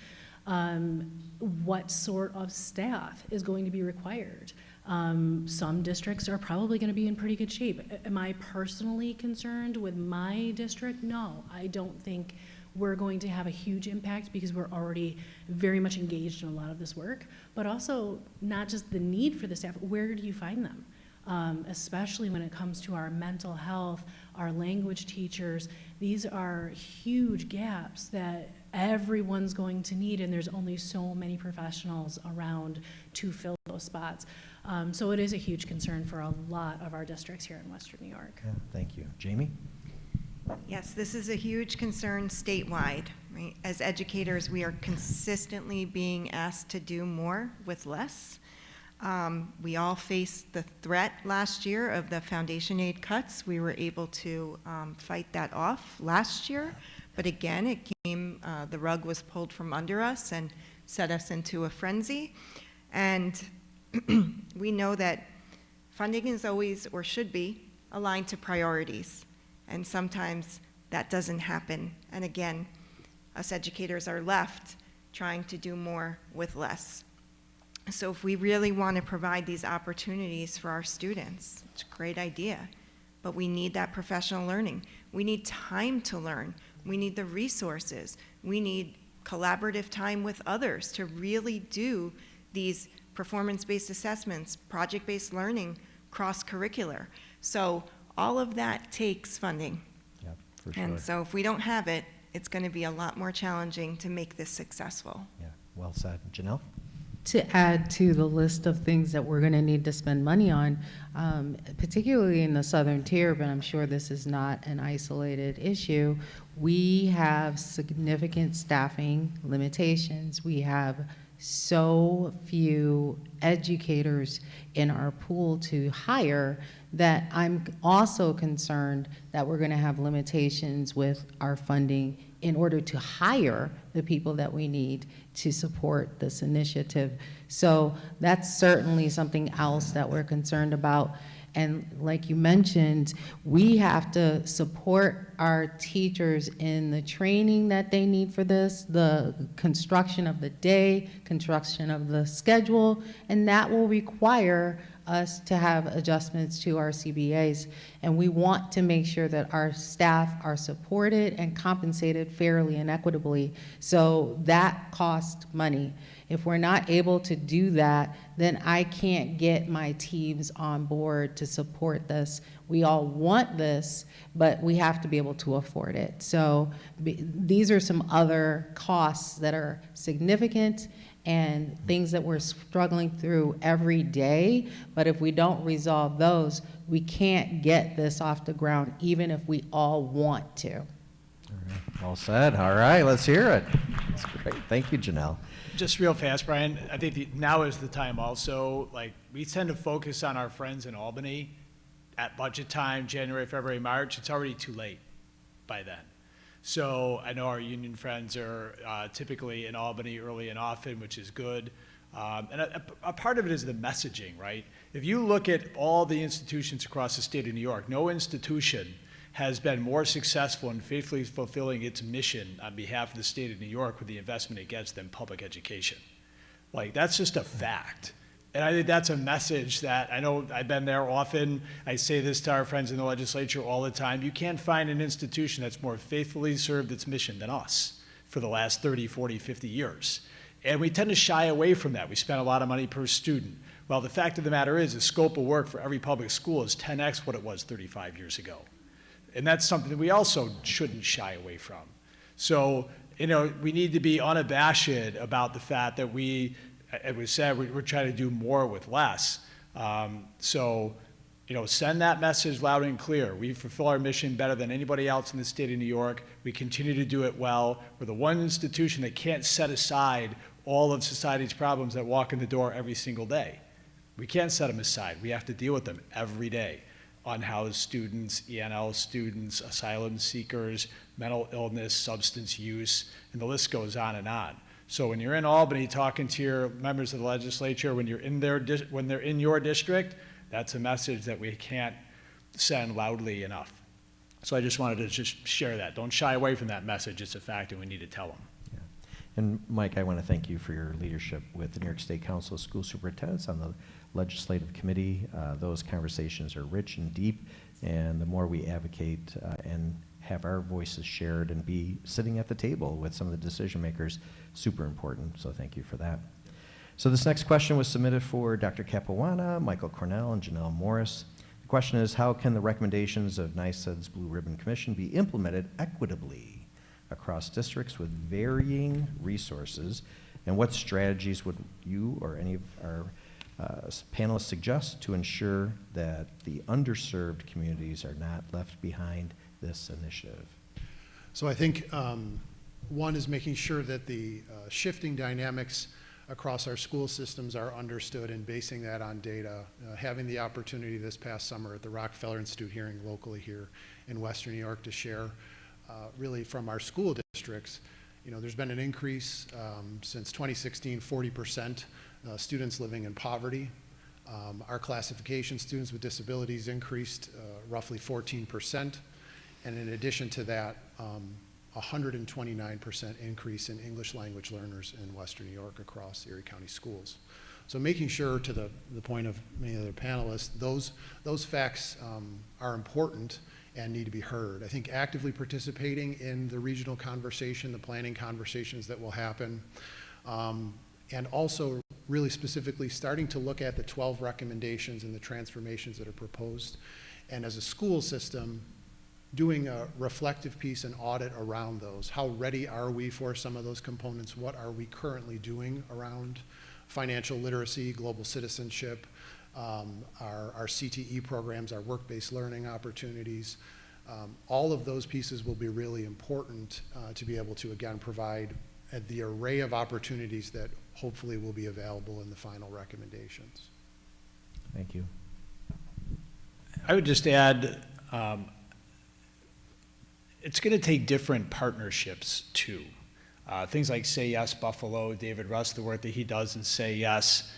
What sort of staff is going to be required? Some districts are probably going to be in pretty good shape. Am I personally concerned with my district? No, I don't think we're going to have a huge impact because we're already very much engaged in a lot of this work, but also not just the need for the staff, where do you find them? Especially when it comes to our mental health, our language teachers. These are huge gaps that everyone's going to need, and there's only so many professionals around to fill those spots. So it is a huge concern for a lot of our districts here in Western New York. Yeah, thank you. Jamie? Yes, this is a huge concern statewide, right? As educators, we are consistently being asked to do more with less. We all faced the threat last year of the foundation aid cuts. We were able to fight that off last year, but again, it came, the rug was pulled from under us and set us into a frenzy. And we know that funding is always, or should be, aligned to priorities. And sometimes that doesn't happen. And again, us educators are left trying to do more with less. So if we really want to provide these opportunities for our students, it's a great idea, but we need that professional learning. We need time to learn. We need the resources. We need collaborative time with others to really do these performance-based assessments, project-based learning, cross-curricular. So all of that takes funding. Yeah, for sure. And so if we don't have it, it's going to be a lot more challenging to make this successful. Yeah, well said. Janelle? To add to the list of things that we're going to need to spend money on, particularly in the southern tier, but I'm sure this is not an isolated issue, we have significant staffing limitations. We have so few educators in our pool to hire that I'm also concerned that we're going to have limitations with our funding in order to hire the people that we need to support this initiative. So that's certainly something else that we're concerned about. And like you mentioned, we have to support our teachers in the training that they need for this, the construction of the day, construction of the schedule, and that will require us to have adjustments to our CBAs. And we want to make sure that our staff are supported and compensated fairly and equitably. So that costs money. If we're not able to do that, then I can't get my teams on board to support this. We all want this, but we have to be able to afford it. So these are some other costs that are significant and things that we're struggling through every day. But if we don't resolve those, we can't get this off the ground, even if we all want to. All right. Well said. All right, let's hear it. That's great. Thank you, Janelle. Just real fast, Brian, I think now is the time also, like, we tend to focus on our friends in Albany at budget time, January, February, March. It's already too late by then. So I know our union friends are typically in Albany early and often, which is good. And a part of it is the messaging, right? If you look at all the institutions across the state of New York, no institution has been more successful in faithfully fulfilling its mission on behalf of the state of New York with the investment it gets than public education. Like, that's just a fact. And I think that's a message that, I know I've been there often, I say this to our friends in the legislature all the time, you can't find an institution that's more faithfully served its mission than us for the last 30, 40, 50 years. And we tend to shy away from that. We spend a lot of money per student. Well, the fact of the matter is the scope of work for every public school is 10x what it was 35 years ago. And that's something that we also shouldn't shy away from. So, you know, we need to be unabashed about the fact that as we said, we're trying to do more with less. So, you know, send that message loud and clear. We fulfill our mission better than anybody else in the state of New York. We continue to do it well. We're the one institution that can't set aside all of society's problems that walk in the door every single day. We can't set them aside. We have to deal with them every day. Unhoused students, ENL students, asylum seekers, mental illness, substance use, and the list goes on and on. So when you're in Albany talking to your members of the legislature, when you're in when they're in your district, that's a message that we can't send loudly enough. So I just wanted to just share that. Don't shy away from that message. It's a fact and we need to tell them. Yeah. And Mike, I want to thank you for your leadership with the New York State Council of School Superintendents on the Legislative Committee. Those conversations are rich and deep, and the more we advocate and have our voices shared and be sitting at the table with some of the decision makers, super important. So thank you for that. So this next question was submitted for Dr. Capuana, Michael Cornell, and Janelle Morris. The question is, how can the recommendations of NYSED's Blue Ribbon Commission be implemented equitably across districts with varying resources, and what strategies would you or any of our panelists suggest to ensure that the underserved communities are not left behind this initiative? So I think one is making sure that the shifting dynamics across our school systems are understood and basing that on data. Having the opportunity this past summer at the Rockefeller Institute hearing locally here in Western New York to share really from our school districts. You know, there's been an increase since 2016, 40% students living in poverty. Our classification, students with disabilities, increased roughly 14%. And in addition to that, 129% increase in English language learners in Western New York across Erie County schools. So making sure, to the point of many other panelists, those facts are important and need to be heard. I think actively participating in the regional conversation, the planning conversations that will happen, and also really specifically starting to look at the 12 recommendations and the transformations that are proposed. And as a school system, doing a reflective piece and audit around those. How ready are we for some of those components? What are we currently doing around financial literacy, global citizenship, our CTE programs, our work-based learning opportunities? All of those pieces will be really important to be able to, again, provide the array of opportunities that hopefully will be available in the final recommendations. Thank you. I would just add, it's going to take different partnerships too. Things like Say Yes Buffalo, David Russ, the work that he does in Say Yes,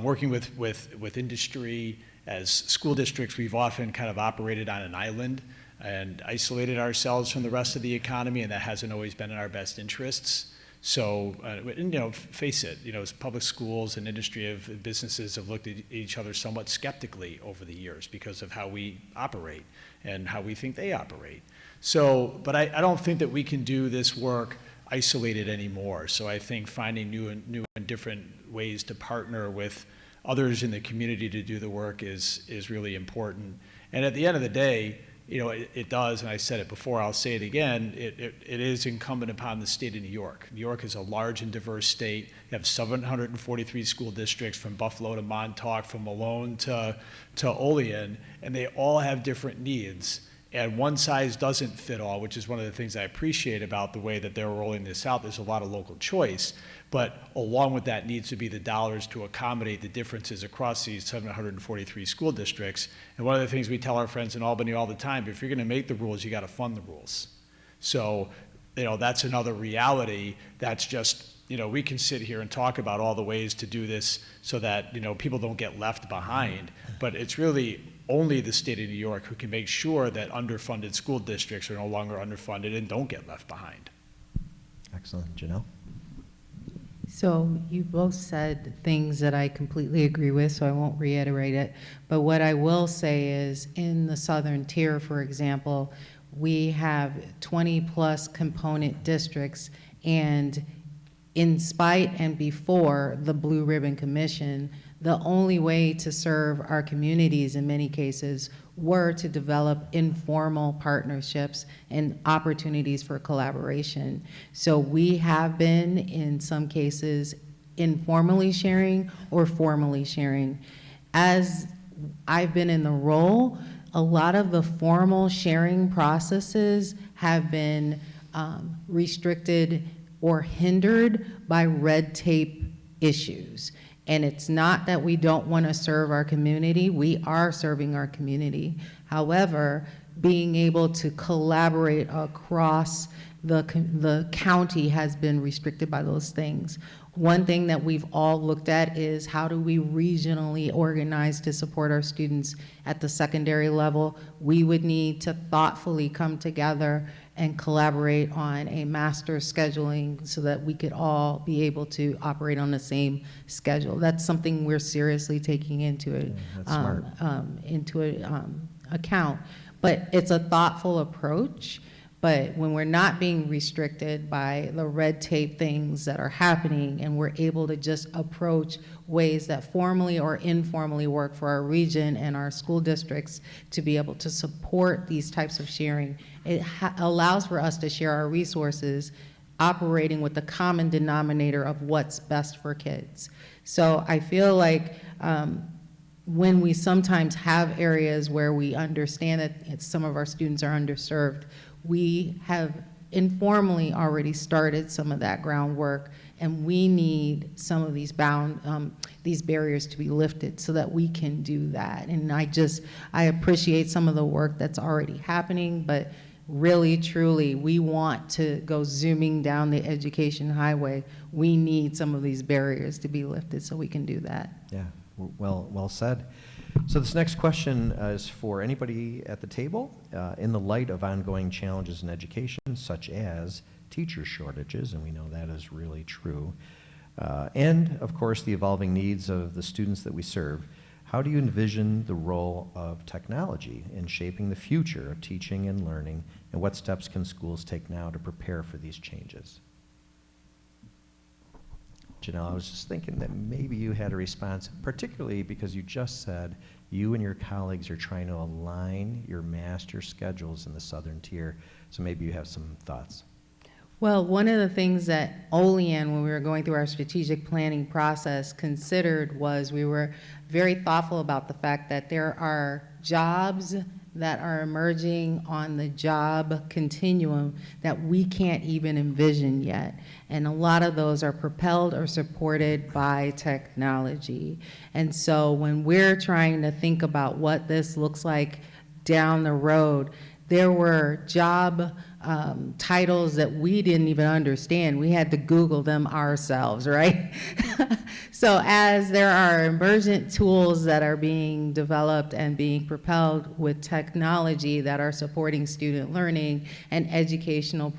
working with industry as school districts, we've often kind of operated on an island and isolated ourselves from the rest of the economy, and that hasn't always been in our best interests. So, and, you know, face it, you know, public schools and industry of businesses have looked at each other somewhat skeptically over the years because of how we operate and how we think they operate. So, but I don't think that we can do this work isolated anymore. So I think finding new and different ways to partner with others in the community to do the work is really important. And at the end of the day, you know, it does, and I said it before, I'll say it again, it is incumbent upon the state of New York. New York is a large and diverse state. You have 743 school districts from Buffalo to Montauk, from Malone to Olean, and they all have different needs. And one size doesn't fit all, which is one of the things I appreciate about the way that they're rolling this out. There's a lot of local choice, but along with that needs to be the dollars to accommodate the differences across these 743 school districts. And one of the things we tell our friends in Albany all the time, if you're gonna make the rules, you gotta fund the rules. So, you know, that's another reality that's just, you know, we can sit here and talk about all the ways to do this so that, you know, people don't get left behind, but it's really only the state of New York who can make sure that underfunded school districts are no longer underfunded and don't get left behind. Excellent. Janelle? So you both said things that I completely agree with, so I won't reiterate it. But what I will say is in the southern tier, for example, we have 20+ component districts, and in spite and before the Blue Ribbon Commission, the only way to serve our communities in many cases were to develop informal partnerships and opportunities for collaboration. So we have been, in some cases, informally sharing or formally sharing. As I've been in the role, a lot of the formal sharing processes have been restricted or hindered by red tape issues. And it's not that we don't want to serve our community. We are serving our community. However, being able to collaborate across the county has been restricted by those things. One thing that we've all looked at is how do we regionally organize to support our students at the secondary level. We would need to thoughtfully come together and collaborate on a master scheduling so that we could all be able to operate on the same schedule. That's something we're seriously taking into account. But it's a thoughtful approach. But when we're not being restricted by the red tape things that are happening, and we're able to just approach ways that formally or informally work for our region and our school districts to be able to support these types of sharing, it allows for us to share our resources operating with the common denominator of what's best for kids. So I feel like when we sometimes have areas where we understand that some of our students are underserved, we have informally already started some of that groundwork, and we need some of these barriers to be lifted so that we can do that. And I appreciate some of the work that's already happening, but really, truly, we want to go zooming down the education highway. We need some of these barriers to be lifted so we can do that. Yeah, well said. So this next question is for anybody at the table. In the light of ongoing challenges in education, such as teacher shortages, and we know that is really true, and of course the evolving needs of the students that we serve, how do you envision the role of technology in shaping the future of teaching and learning, and what steps can schools take now to prepare for these changes? Janelle, I was just thinking that maybe you had a response, particularly because you just said you and your colleagues are trying to align your master schedules in the southern tier, so maybe you have some thoughts. Well, one of the things that Olean, when we were going through our strategic planning process, considered was we were very thoughtful about the fact that there are jobs that are emerging on the job continuum that we can't even envision yet. And a lot of those are propelled or supported by technology. And so when we're trying to think about what this looks like down the road, there were job titles that we didn't even understand. We had to Google them ourselves, right? So as there are emergent tools that are being developed and being propelled with technology that are supporting student learning and educator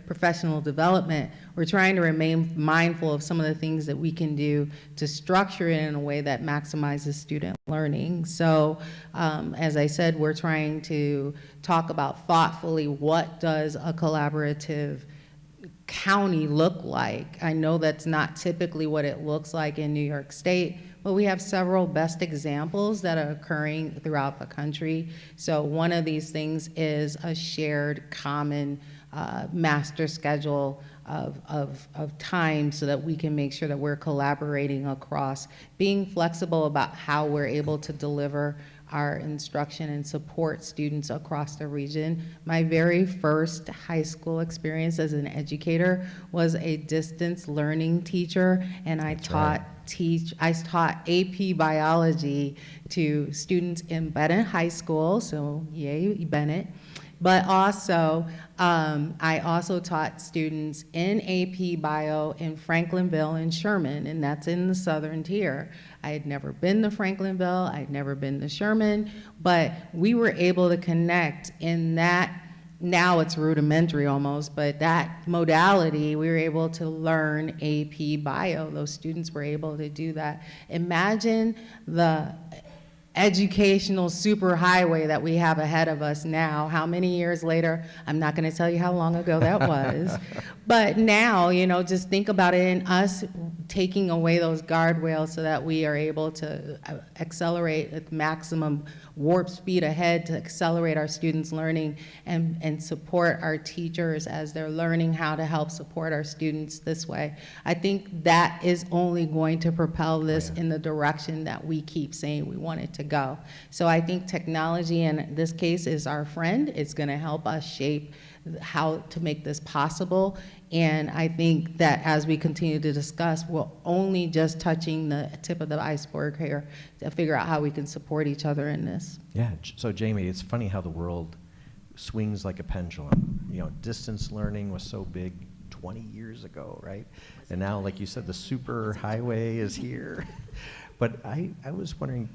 professional development, we're trying to remain mindful of some of the things that we can do to structure it in a way that maximizes student learning. So as I said, we're trying to talk about thoughtfully what does a collaborative county look like. I know that's not typically what it looks like in New York State, but we have several best examples that are occurring throughout the country. So one of these things is a shared common master schedule of time so that we can make sure that we're collaborating across, being flexible about how we're able to deliver our instruction and support students across the region. My very first high school experience as an educator was a distance learning teacher, and I taught AP biology to students in Bennett High School, so yay, Bennett. But also, I also taught students in AP Bio in Franklinville and Sherman, and that's in the southern tier. I had never been to Franklinville, I had never been to Sherman, but we were able to connect in that, now it's rudimentary almost, but that modality, we were able to learn AP Bio. Those students were able to do that. Imagine the educational superhighway that we have ahead of us now. How many years later? I'm not going to tell you how long ago that was. But now, you know, just think about it, and us taking away those guardrails so that we are able to accelerate at maximum warp speed ahead to accelerate our students' learning and support our teachers as they're learning how to help support our students this way. I think that is only going to propel this in the direction that we keep saying we want it to go. So I think technology in this case is our friend. It's going to help us shape how to make this possible. And I think that as we continue to discuss, we're only just touching the tip of the iceberg here to figure out how we can support each other in this. Yeah, so Jamie, it's funny how the world swings like a pendulum. You know, distance learning was so big 20 years ago, right? And now, like you said, the super highway is here. But I was wondering,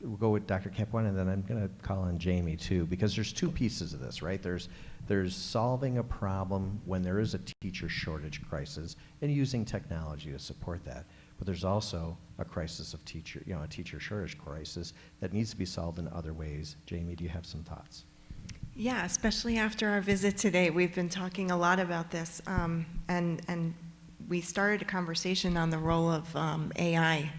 we'll go with Dr. Capuano, and then I'm going to call on Jamie too, because there's two pieces of this, right? There's solving a problem when there is a teacher shortage crisis and using technology to support that. But there's also a crisis of teacher, a teacher shortage crisis that needs to be solved in other ways. Jamie, do you have some thoughts? Yeah, especially after our visit today, we've been talking a lot about this, and we started a conversation on the role of AI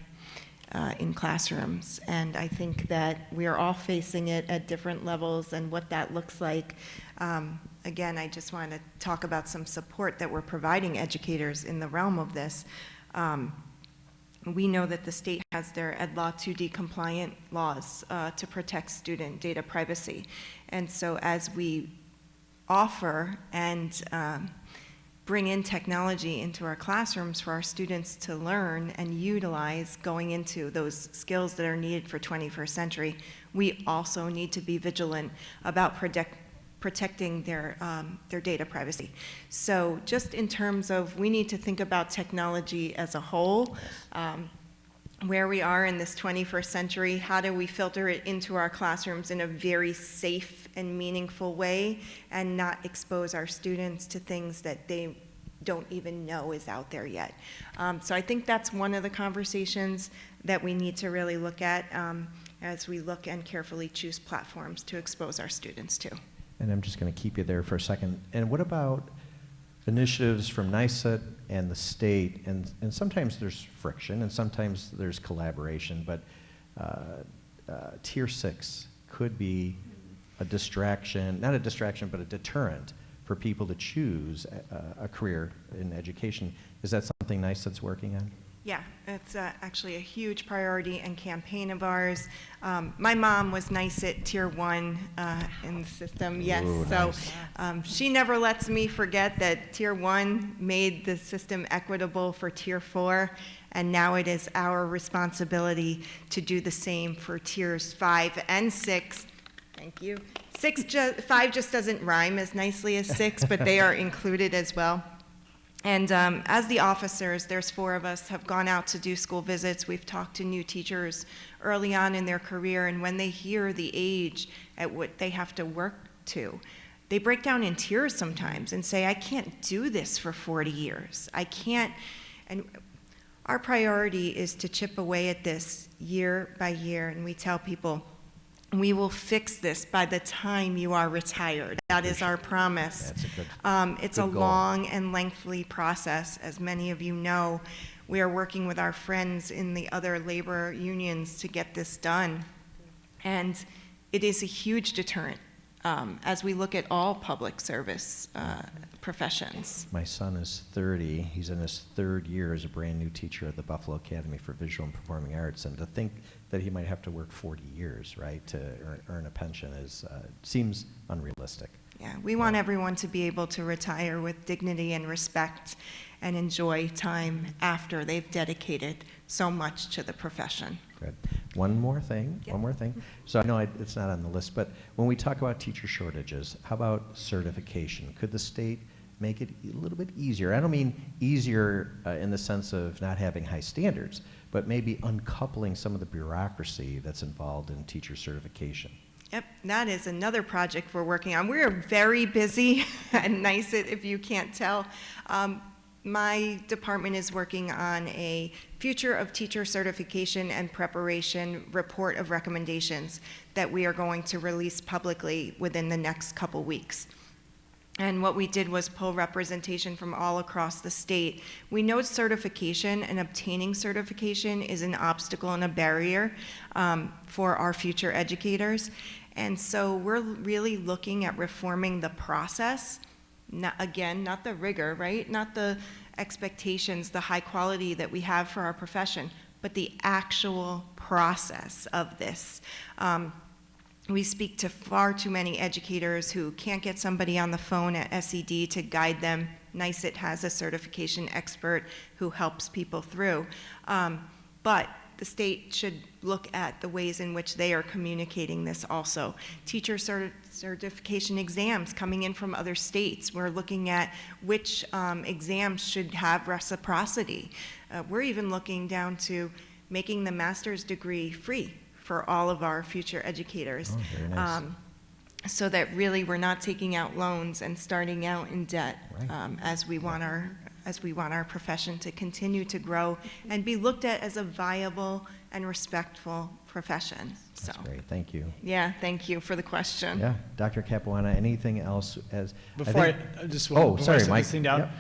in classrooms, and I think that we are all facing it at different levels and what that looks like. Again, I just want to talk about some support that we're providing educators in the realm of this. We know that the state has their Ed Law 2D compliant laws to protect student data privacy. And so as we offer and bring in technology into our classrooms for our students to learn and utilize going into those skills that are needed for 21st century, we also need to be vigilant about protecting their data privacy. So just in terms of, we need to think about technology as a whole, where we are in this 21st century, how do we filter it into our classrooms in a very safe and meaningful way and not expose our students to things that they don't even know is out there yet. So I think that's one of the conversations that we need to really look at as we look and carefully choose platforms to expose our students to. And I'm just going to keep you there for a second. And what about initiatives from NYSED and the state? And sometimes there's friction and sometimes there's collaboration, but Tier 6 could be a distraction, not a distraction, but a deterrent for people to choose a career in education. Is that something NYSED's working on? Yeah, it's actually a huge priority and campaign of ours. My mom was NYSED Tier 1 in the system, yes. Ooh, so nice. She never lets me forget that Tier 1 made the system equitable for Tier 4, and now it is our responsibility to do the same for Tiers 5 and 6, Thank you. 5 just doesn't rhyme as nicely as 6, but they are included as well. And as the officers, there's 4 of us, have gone out to do school visits. We've talked to new teachers early on in their career, and when they hear the age at what they have to work to, they break down in tears sometimes and say, I can't do this for 40 years. I can't. And our priority is to chip away at this year by year, and we tell people, we will fix this by the time you are retired. That is our promise. That's a It's good a goal. long and lengthy process, as many of you know. We are working with our friends in the other labor unions to get this done. And it is a huge deterrent as we look at all public service professions. My son is 30. He's in his 3rd year as a brand new teacher at the Buffalo Academy for Visual and Performing Arts, and to think that he might have to work 40 years, right, to earn a pension is seems unrealistic. Yeah, we want everyone to be able to retire with dignity and respect and enjoy time after they've dedicated so much to the profession. Good. One more thing. Yep. One more thing. So I know it's not on the list, but when we talk about teacher shortages, how about certification? Could the state make it a little bit easier? I don't mean easier in the sense of not having high standards, but maybe uncoupling some of the bureaucracy that's involved in teacher certification. Yep, that is another project we're working on. We're very busy at NYSED, if you can't tell. My department is working on a Future of Teacher Certification and Preparation report of recommendations that we are going to release publicly within the next couple weeks. And what we did was pull representation from all across the state. We know certification and obtaining certification is an obstacle and a barrier for our future educators. And so we're really looking at reforming the process. Not the rigor, right? Not the expectations, the high quality that we have for our profession, but the actual process of this. We speak to far too many educators who can't get somebody on the phone at SED to guide them. NYSED has a certification expert who helps people through. But the state should look at the ways in which they are communicating this also. Teacher certification exams coming in from other states. We're looking at which exams should have reciprocity. We're even looking down to making the master's degree free for all of our future educators. Oh, very nice. So that really we're not taking out loans and starting out in debt Right. as we want our profession to continue to grow and be looked at as a viable and respectful profession. That's great. Thank you. Yeah, thank you for the question. Yeah, Dr. Capuana, anything else as Before I think- want Oh, to sorry, set Mike. this thing down. Yep.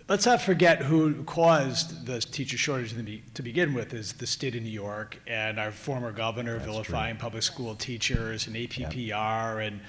Let's not forget who caused the teacher shortage to begin with is the state of New York and our former governor That's vilifying public school teachers and APPR and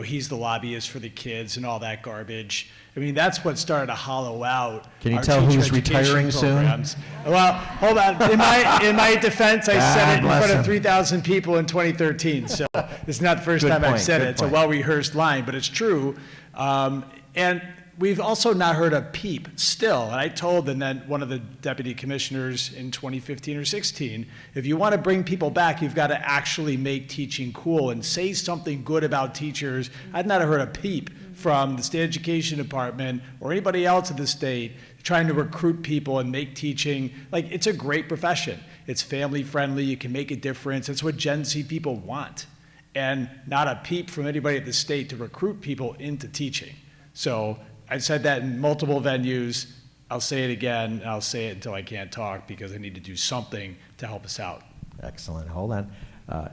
he's the lobbyist for the kids and all that garbage. I mean, that's what started to hollow out. Can you our tell teacher who's education retiring soon? programs. Well, hold on. In my defense, I said it in bless front of him. 3,000 people in 2013. So it's not the first Good time I've point, said good it. It's a point. well-rehearsed line, but it's true. And we've also not heard a peep still. And I told one of the deputy commissioners in 2015 or 16, if you want to bring people back, you've got to actually make teaching cool and say something good about teachers. I've not heard a peep from the state education department or anybody else in the state trying to recruit people and make teaching, like, it's a great profession. It's family friendly, you can make a difference. It's what Gen Z people want. And not a peep from anybody at the state to recruit people into teaching. So I said that in multiple venues. I'll say it again, and I'll say it until I can't talk because I need to do something to help us out. Excellent. Hold on.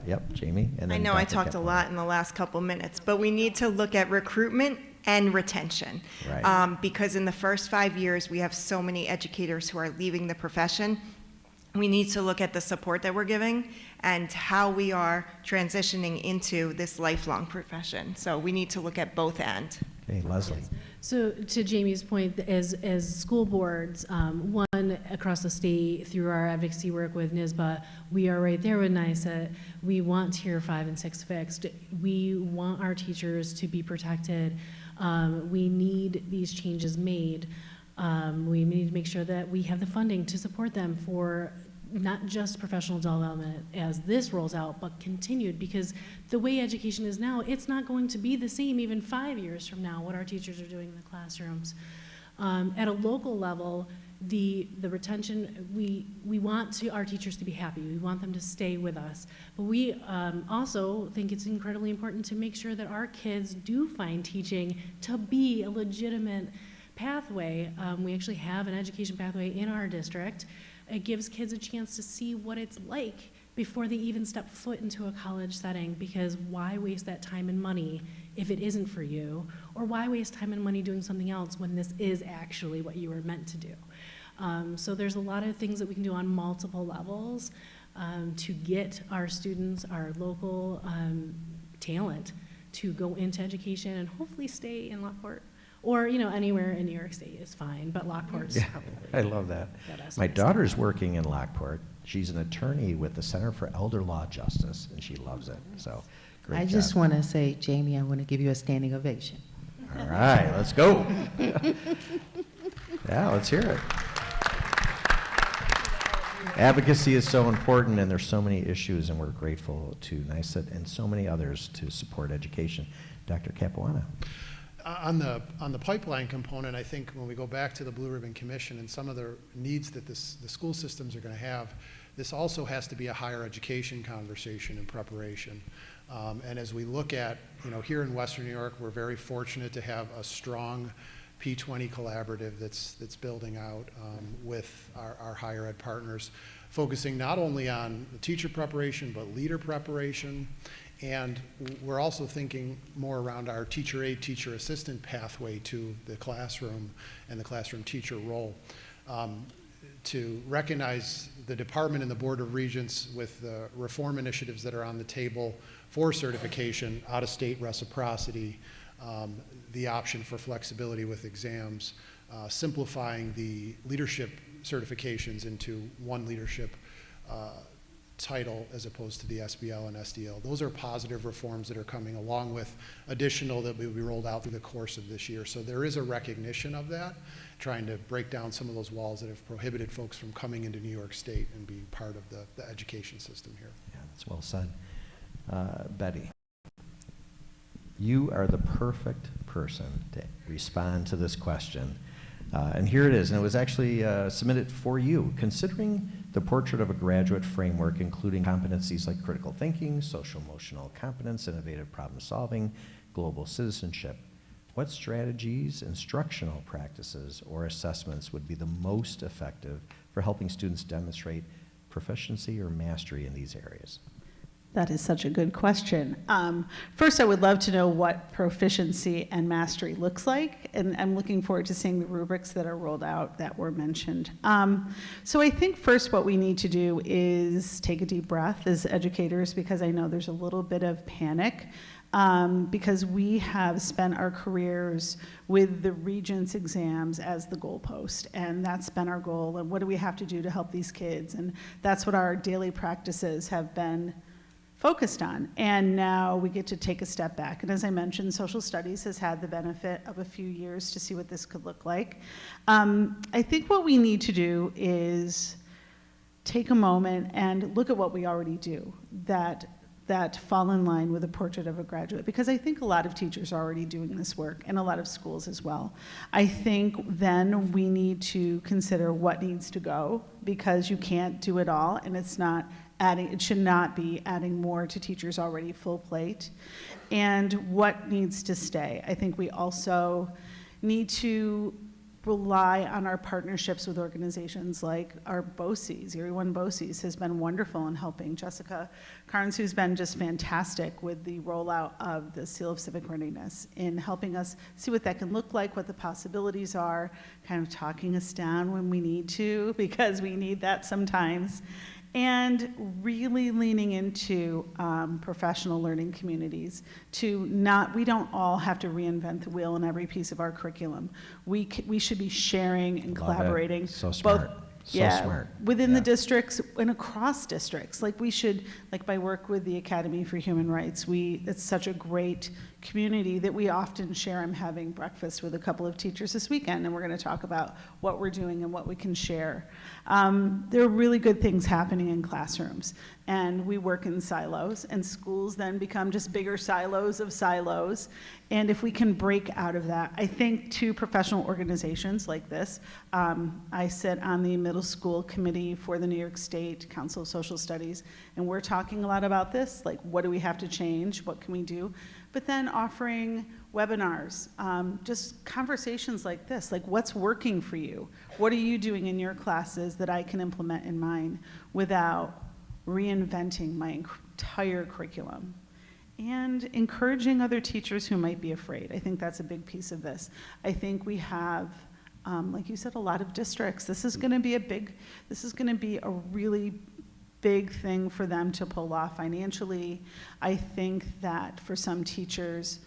Yep, Jamie. And I then know I Dr. talked a Capuana. lot in the last couple minutes, but we need to look at recruitment and retention. Right. Because in the first 5 years, we have so many educators who are leaving the profession. We need to look at the support that we're giving and how we are transitioning into this lifelong profession. So we need to look at both ends. Okay, Leslie. So to Jamie's point, as school boards, one across the state through our advocacy work with NYSBA, we are right there with NYSED. We want tier 5 and 6 fixed. We want our teachers to be protected. We need these changes made. We need to make sure that we have the funding to support them for not just professional development as this rolls out, but continued, because the way education is now, it's not going to be the same even 5 years from now, what our teachers are doing in the classrooms. At a local level, the retention, we want our teachers to be happy. We want them to stay with us. But we also think it's incredibly important to make sure that our kids do find teaching to be a legitimate pathway. We actually have an education pathway in our district. It gives kids a chance to see what it's like before they even step foot into a college setting, because why waste that time and money if it isn't for you? Or why waste time and money doing something else when this is actually what you were meant to do? So there's a lot of things that we can do on multiple levels to get our students, our local talent, to go into education and hopefully stay in Lockport. Or, anywhere in New York State is fine, but Lockport's probably. I love that. My daughter's working in Lockport. She's an attorney with the Center for Elder Law Justice, and she loves it. So, great I job. just want to say, Jamie, I want to give you a standing ovation. All right, let's go. Yeah, let's hear it. Advocacy is so important, and there's so many issues, and we're grateful to NYSED and so many others to support education. Dr. Capuana. On the pipeline component, I think when we go back to the Blue Ribbon Commission and some of the needs that the school systems are going to have, this also has to be a higher education conversation and preparation. And as we look at, here in Western New York, we're very fortunate to have a strong P20 collaborative that's building out with our higher ed partners, focusing not only on the teacher preparation, but leader preparation. And we're also thinking more around our teacher aide, teacher assistant pathway to the classroom and the classroom teacher role. To recognize the department and the Board of Regents with the reform initiatives that are on the table for certification, out-of-state reciprocity, the option for flexibility with exams, simplifying the leadership certifications into one leadership title as opposed to the SBL and SDL. Those are positive reforms that are coming along with additional that will be rolled out through the course of this year. So there is a recognition of that, trying to break down some of those walls that have prohibited folks from coming into New York State and being part of the education system here. Yeah, that's well said. Betty, you are the perfect person to respond to this question. And here it is, and it was actually submitted for you. Considering the portrait of a graduate framework, including competencies like critical thinking, social-emotional competence, innovative problem-solving, global citizenship, what strategies, instructional practices, or assessments would be the most effective for helping students demonstrate proficiency or mastery in these areas? That is such a good question. First, I would love to know what proficiency and mastery looks like, and I'm looking forward to seeing the rubrics that are rolled out that were mentioned. So I think first what we need to do is take a deep breath as educators, because I know there's a little bit of panic, because we have spent our careers with the Regents exams as the goalpost, and that's been our goal, and what do we have to do to help these kids? And that's what our daily practices have been focused on, and now we get to take a step back. And as I mentioned, social studies has had the benefit of a few years to see what this could look like. I think what we need to do is take a moment and look at what we already do that fall in line with a portrait of a graduate, because I think a lot of teachers are already doing this work, and a lot of schools as well. I think then we need to consider what needs to go, because you can't do it all, and it should not be adding more to teachers' already full plate. And what needs to stay? I think we also need to rely on our partnerships with organizations like our BOCES. Erie One BOCES has been wonderful in helping. Jessica Carnes, who's been just fantastic with the rollout of the Seal of Civic Readiness, in helping us see what that can look like, what the possibilities are, kind of talking us down when we need to, because we need that sometimes. And really leaning into professional learning communities we don't all have to reinvent the wheel in every piece of our curriculum. We should be sharing and collaborating. So smart. Smart. Within the districts and across districts. Like my work with the Academy for Human Rights, it's such a great community that we often share. I'm having breakfast with a couple of teachers this weekend, and we're going to talk about what we're doing and what we can share. There are really good things happening in classrooms, and we work in silos, and schools then become just bigger silos of silos. And if we can break out of that, I think to professional organizations like this, I sit on the middle school committee for the New York State Council of Social Studies, and we're talking a lot about this, like what do we have to change, what can we do? But then offering webinars, just conversations like this, like what's working for you? What are you doing in your classes that I can implement in mine without reinventing my entire curriculum? And encouraging other teachers who might be afraid. I think that's a big piece of this. I think we have, like you said, a lot of districts. This is gonna be a really big thing for them to pull off financially. I think that for some teachers,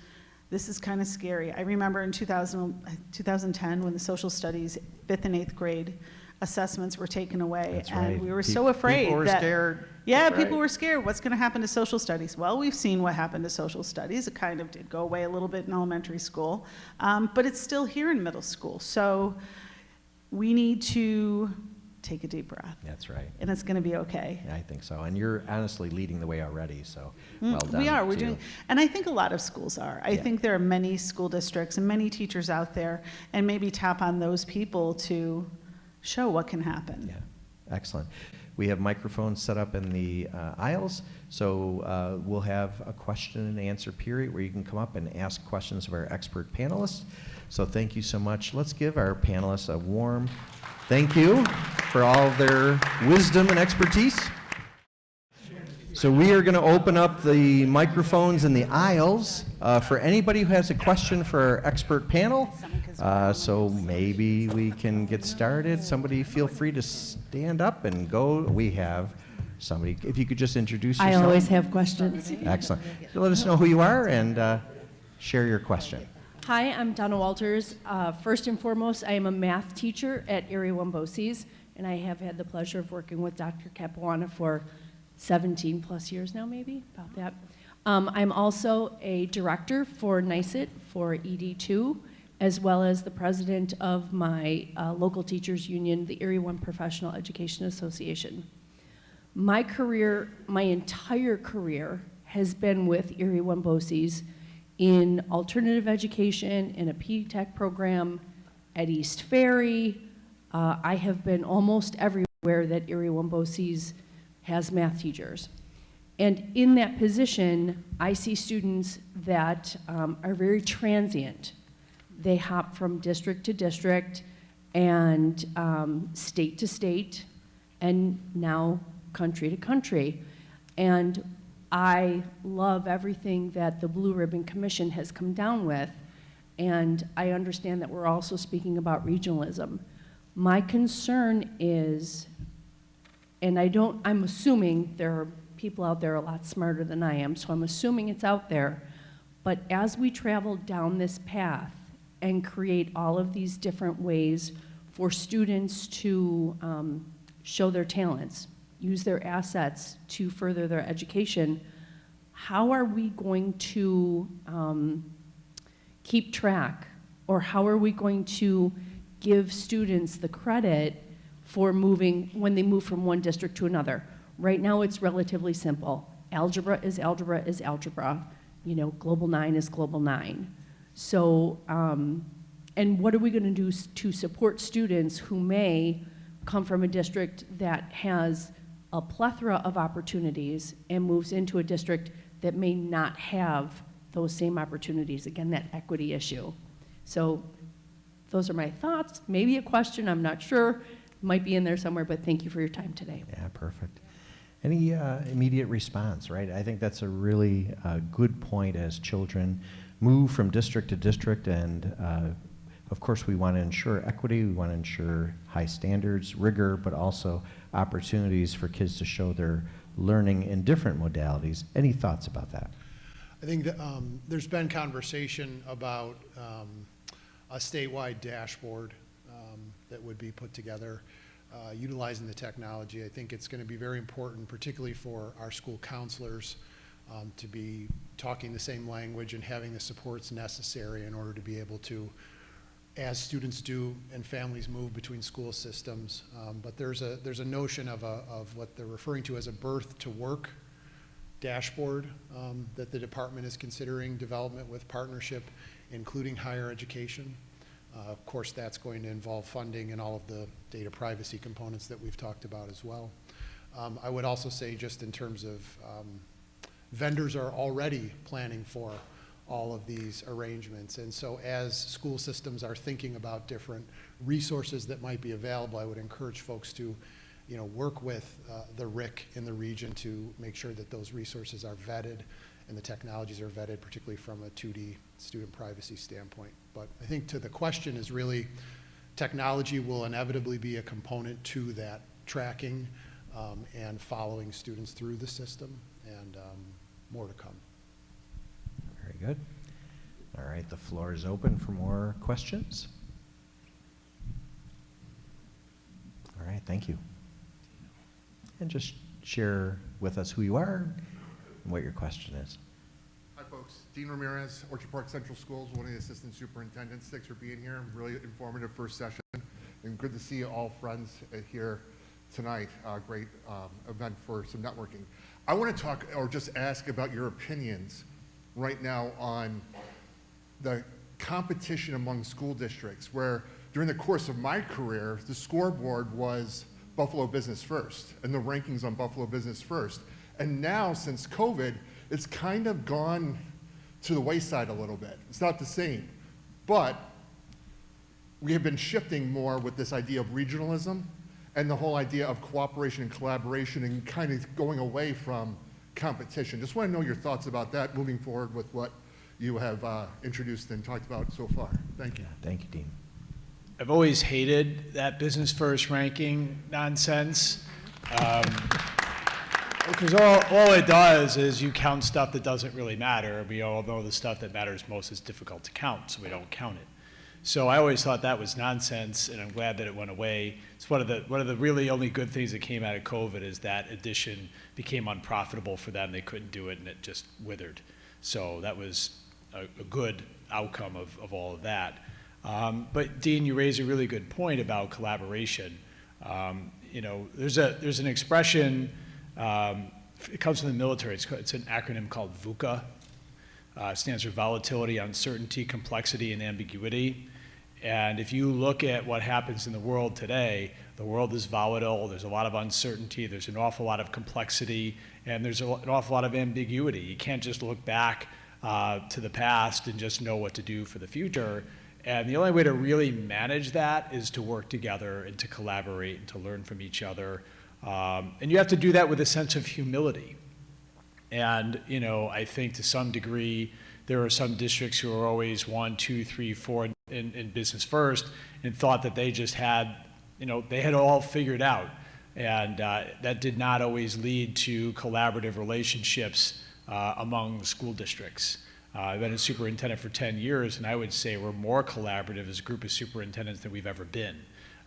this is kind of scary. I remember in 2010 when the social studies 5th and 8th grade assessments were taken away. That's and right. we were so afraid people were that, scared. yeah, That's people right. were scared. What's going to happen to social studies? Well, we've seen what happened to social studies. It kind of did go away a little bit in elementary school, but it's still here in middle school. So we need to take a deep breath, That's right. and it's going to be okay. I think so. And you're honestly leading the way already, so well done. We are. We're to you. doing, and I think a lot of schools are. I Yeah. think there are many school districts and many teachers out there, and maybe tap on those people to show what can happen. Yeah, excellent. We have microphones set up in the aisles, so we'll have a question and answer period where you can come up and ask questions of our expert panelists. So thank you so much. Let's give our panelists a warm thank you for all of their wisdom and expertise. So we are going to open up the microphones in the aisles for anybody who has a question for our expert panel. So maybe we can get started. Somebody feel free to stand up and go. We have somebody, if you could just introduce yourself. I always have questions. Excellent. So let us know who you are and share your question. Hi, I'm Donna Walters. First and foremost, I am a math teacher at Area 1 BOCES, and I have had the pleasure of working with Dr. Capuana for 17 plus years now, maybe, about that. I'm also a director for NYSED for ED2, as well as the president of my local teachers union, the Area 1 Professional Education Association. My career, my entire career, has been with Area 1 BOCES in alternative education, in a P-Tech program, at East Ferry. I have been almost everywhere that Area 1 BOCES has math teachers. And in that position, I see students that are very transient. They hop from district to district and state to state, and now country to country. And I love everything that the Blue Ribbon Commission has come down with, and I understand that we're also speaking about regionalism. My concern is, and I'm assuming there are people out there a lot smarter than I am, so I'm assuming it's out there, but as we travel down this path and create all of these different ways for students to show their talents, use their assets to further their education, how are we going to keep track, or how are we going to give students the credit for moving, when they move from one district to another? Right now it's relatively simple. Algebra is algebra is algebra. You know, Global 9 is Global 9. So, and what are we going to do to support students who may come from a district that has a plethora of opportunities and moves into a district that may not have those same opportunities? Again, that equity issue. So those are my thoughts. Maybe a question, I'm not sure. Might be in there somewhere, but thank you for your time today. Yeah, perfect. Any immediate response, right? I think that's a really good point as children move from district to district, and of course we want to ensure equity, we want to ensure high standards, rigor, but also opportunities for kids to show their learning in different modalities. Any thoughts about that? I think that there's been conversation about a statewide dashboard that would be put together utilizing the technology. I think it's going to be very important, particularly for our school counselors, to be talking the same language and having the supports necessary in order to be able to, as students do and families move between school systems. But there's a notion of what they're referring to as a birth to work dashboard that the department is considering development with partnership, including higher education. Of course, that's going to involve funding and all of the data privacy components that we've talked about as well. I would also say, just in terms of vendors are already planning for all of these arrangements. And so as school systems are thinking about different resources that might be available, I would encourage folks to, work with the RIC in the region to make sure that those resources are vetted and the technologies are vetted, particularly from a 2D student privacy standpoint. But I think to the question is really, technology will inevitably be a component to that tracking and following students through the system, and more to come. Very good. All right, the floor is open for more questions. All right, thank you. And just share with us who you are and what your question is. Hi folks, Dean Ramirez, Orchard Park Central Schools, one of the assistant superintendents. Thanks for being here. Really informative first session, and good to see all friends here tonight. Great event for some networking. I want to talk or just ask about your opinions right now on the competition among school districts, where during the course of my career, the scoreboard was Buffalo Business First and the rankings on Buffalo Business First. And now, since COVID, it's kind of gone to the wayside a little bit. It's not the same, but we have been shifting more with this idea of regionalism and the whole idea of cooperation and collaboration, and kind of going away from competition. Just want to know your thoughts about that moving forward with what you have introduced and talked about so far. Thank you. Yeah, thank you, Dean. I've always hated that business first ranking nonsense. Because all it does is you count stuff that doesn't really matter. We all know the stuff that matters most is difficult to count, so we don't count it. So I always thought that was nonsense, and I'm glad that it went away. It's one of the really only good things that came out of COVID is that addition became unprofitable for them. They couldn't do it, and it just withered. So that was a good outcome of all of that. But Dean, you raise a really good point about collaboration. There's an expression. It comes from the military. It's an acronym called VUCA. It stands for volatility, uncertainty, complexity, and ambiguity. And if you look at what happens in the world today, the world is volatile. There's a lot of uncertainty. There's an awful lot of complexity, and there's an awful lot of ambiguity. You can't just look back to the past and just know what to do for the future. And the only way to really manage that is to work together and to collaborate and to learn from each other. And you have to do that with a sense of humility. And, I think to some degree, there are some districts who are always 1, 2, 3, 4 in business first and thought that they just had, they had all figured out. And that did not always lead to collaborative relationships among school districts. I've been a superintendent for 10 years, and I would say we're more collaborative as a group of superintendents than we've ever been.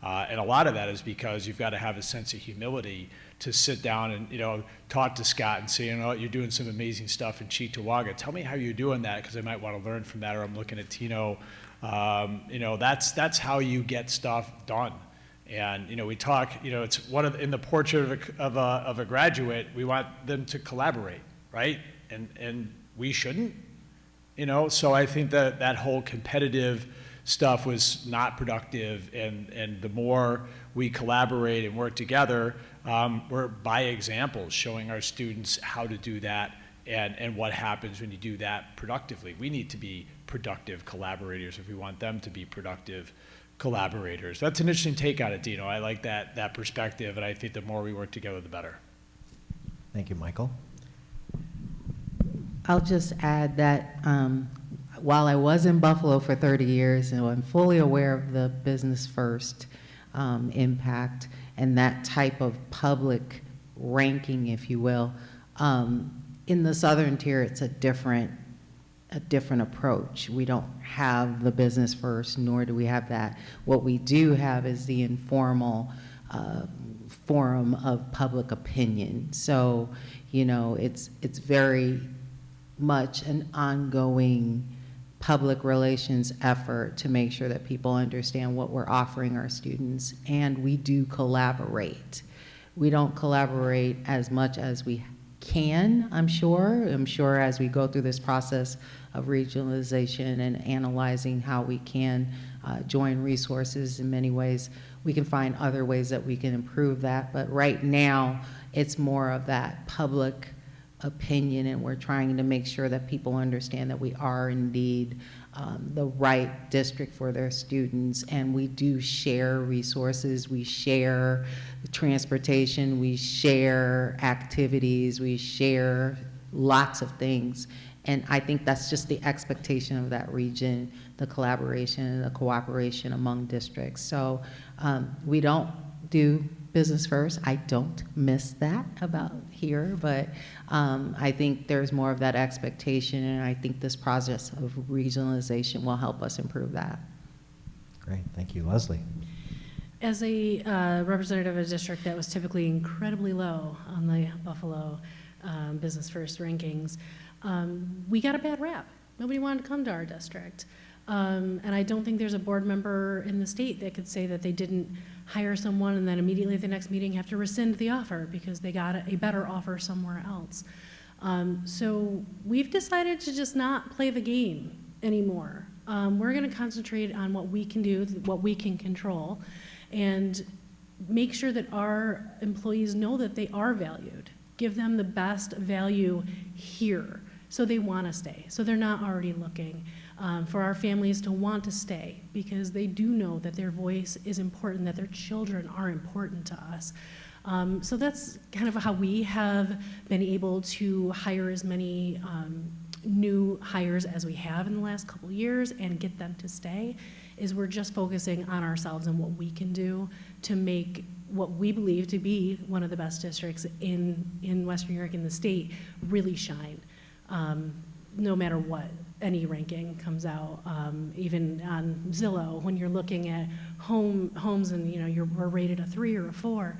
And a lot of that is because you've got to have a sense of humility to sit down and talk to Scott and say, you're doing some amazing stuff in Cheektowaga. Tell me how you're doing that, because I might want to learn from that. Or I'm looking at Tino. That's how you get stuff done. And we talk. It's in the portrait of a graduate. We want them to collaborate, right? And we shouldn't. So I think that whole competitive stuff was not productive, and the more we collaborate and work together, we're by example showing our students how to do that and what happens when you do that productively. We need to be productive collaborators if we want them to be productive collaborators. That's an interesting take on it, Dino. I like that perspective, and I think the more we work together, the better. Thank you, Michael. I'll just add that while I was in Buffalo for 30 years, and I'm fully aware of the business first impact and that type of public ranking, if you will, in the southern tier, it's a different approach. We don't have the business first, nor do we have that. What we do have is the informal forum of public opinion. So, you know, it's very much an ongoing public relations effort to make sure that people understand what we're offering our students, and we do collaborate. We don't collaborate as much as we can, I'm sure. I'm sure as we go through this process of regionalization and analyzing how we can join resources in many ways, we can find other ways that we can improve that. But right now, it's more of that public opinion, and we're trying to make sure that people understand that we are indeed the right district for their students, and we do share resources, we share transportation, we share activities, we share lots of things. And I think that's just the expectation of that region, the collaboration and the cooperation among districts. So we don't do business first. I don't miss that about here, but I think there's more of that expectation, and I think this process of regionalization will help us improve that. Great, thank you. Leslie? As a representative of a district that was typically incredibly low on the Buffalo Business First rankings, we got a bad rap. Nobody wanted to come to our district. And I don't think there's a board member in the state that could say that they didn't hire someone and then immediately at the next meeting have to rescind the offer because they got a better offer somewhere else. So we've decided to just not play the game anymore. We're going to concentrate on what we can do, what we can control, and make sure that our employees know that they are valued. Give them the best value here so they want to stay, so they're not already looking. For our families to want to stay because they do know that their voice is important, that their children are important to us. So that's kind of how we have been able to hire as many new hires as we have in the last couple years and get them to stay, is we're just focusing on ourselves and what we can do to make what we believe to be one of the best districts in Western New York, in the state, really shine, no matter what any ranking comes out, even on Zillow, when you're looking at homes and we're rated a 3 or a 4.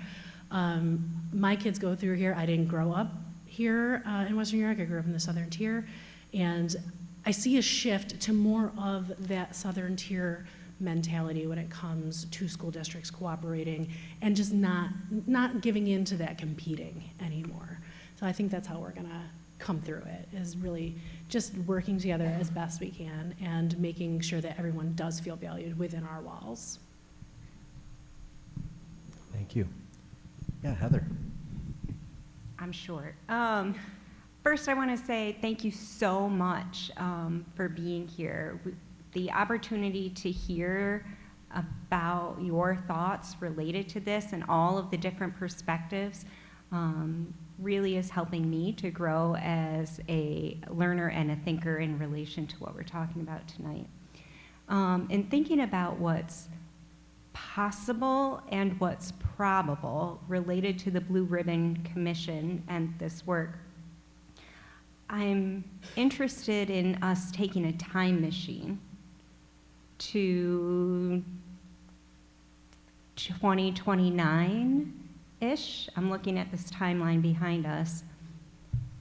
My kids go through here. I didn't grow up here in Western New York. I grew up in the Southern Tier, and I see a shift to more of that Southern Tier mentality when it comes to school districts cooperating and just not giving in to that competing anymore. So I think that's how we're gonna come through it, is really just working together as best we can and making sure that everyone does feel valued within our walls. Thank you. Yeah, Heather? I'm short. First, I want to say thank you so much for being here. The opportunity to hear about your thoughts related to this and all of the different perspectives really is helping me to grow as a learner and a thinker in relation to what we're talking about tonight. And thinking about what's possible and what's probable related to the Blue Ribbon Commission and this work, I'm interested in us taking a time machine to 2029-ish. I'm looking at this timeline behind us.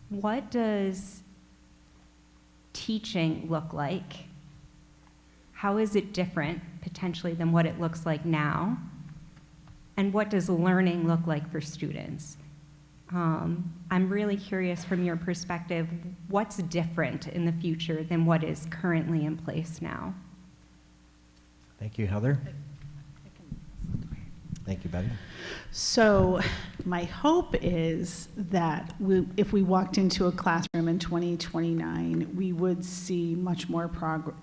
What does teaching look like? How is it different, potentially, than what it looks like now? And what does learning look like for students? I'm really curious from your perspective, what's different in the future than what is currently in place now? Thank you, Heather. Thank you, Betty. So my hope is that if we walked into a classroom in 2029, we would see much more progress.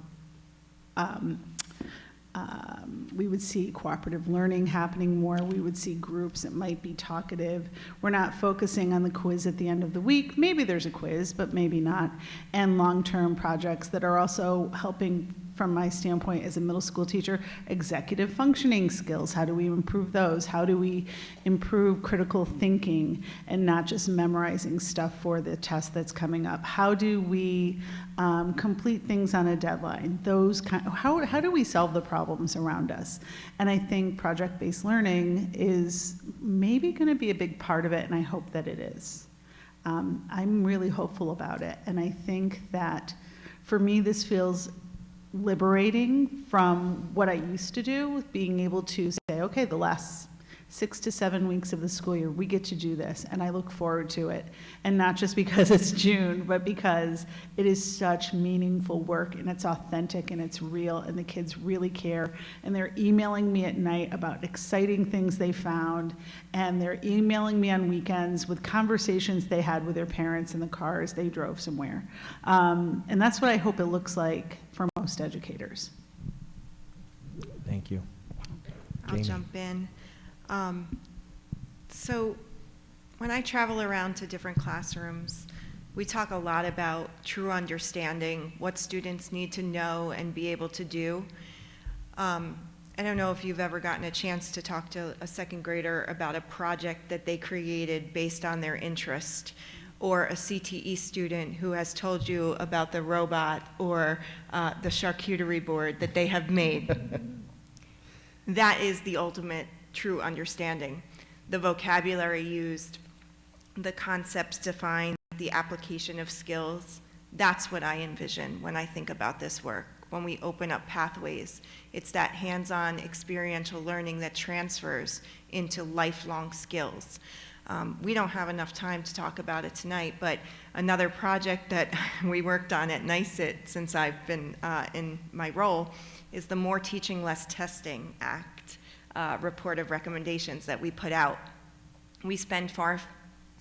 We would see cooperative learning happening more. We would see groups that might be talkative. We're not focusing on the quiz at the end of the week. Maybe there's a quiz, but maybe not. And long-term projects that are also helping, from my standpoint as a middle school teacher, executive functioning skills. How do we improve those? How do we improve critical thinking and not just memorizing stuff for the test that's coming up? How do we complete things on a deadline? How do we solve the problems around us? And I think project-based learning is maybe going to be a big part of it, and I hope that it is. I'm really hopeful about it. And I think that for me, this feels liberating from what I used to do, with being able to say, okay, the last 6 to 7 weeks of the school year, we get to do this, and I look forward to it. And not just because it's June, but because it is such meaningful work, and it's authentic, and it's real, and the kids really care. And they're emailing me at night about exciting things they found, and they're emailing me on weekends with conversations they had with their parents in the car as they drove somewhere. And that's what I hope it looks like for most educators. Thank you. I'll Jamie. jump in. So when I travel around to different classrooms, we talk a lot about true understanding, what students need to know and be able to do. I don't know if you've ever gotten a chance to talk to a second grader about a project that they created based on their interest, or a CTE student who has told you about the robot or the charcuterie board that they have made. That is the ultimate true understanding. The vocabulary used, the concepts defined, the application of skills. That's what I envision when I think about this work. When we open up pathways, it's that hands-on experiential learning that transfers into lifelong skills. We don't have enough time to talk about it tonight, but another project that we worked on at NYSED since I've been in my role is the More Teaching, Less Testing Act report of recommendations that we put out. We spend far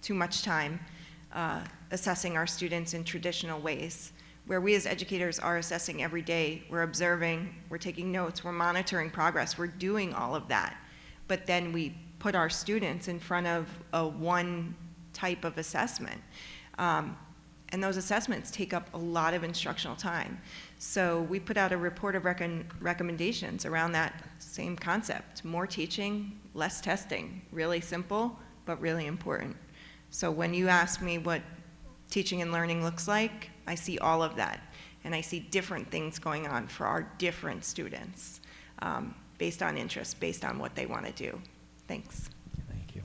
too much time assessing our students in traditional ways, where we as educators are assessing every day. We're observing, we're taking notes, we're monitoring progress, we're doing all of that. But then we put our students in front of one type of assessment. And those assessments take up a lot of instructional time. So we put out a report of recommendations around that same concept. More teaching, less testing. Really simple, but really important. So when you ask me what teaching and learning looks like, I see all of that. And I see different things going on for our different students, based on interest, based on what they want to do. Thanks. Thank you.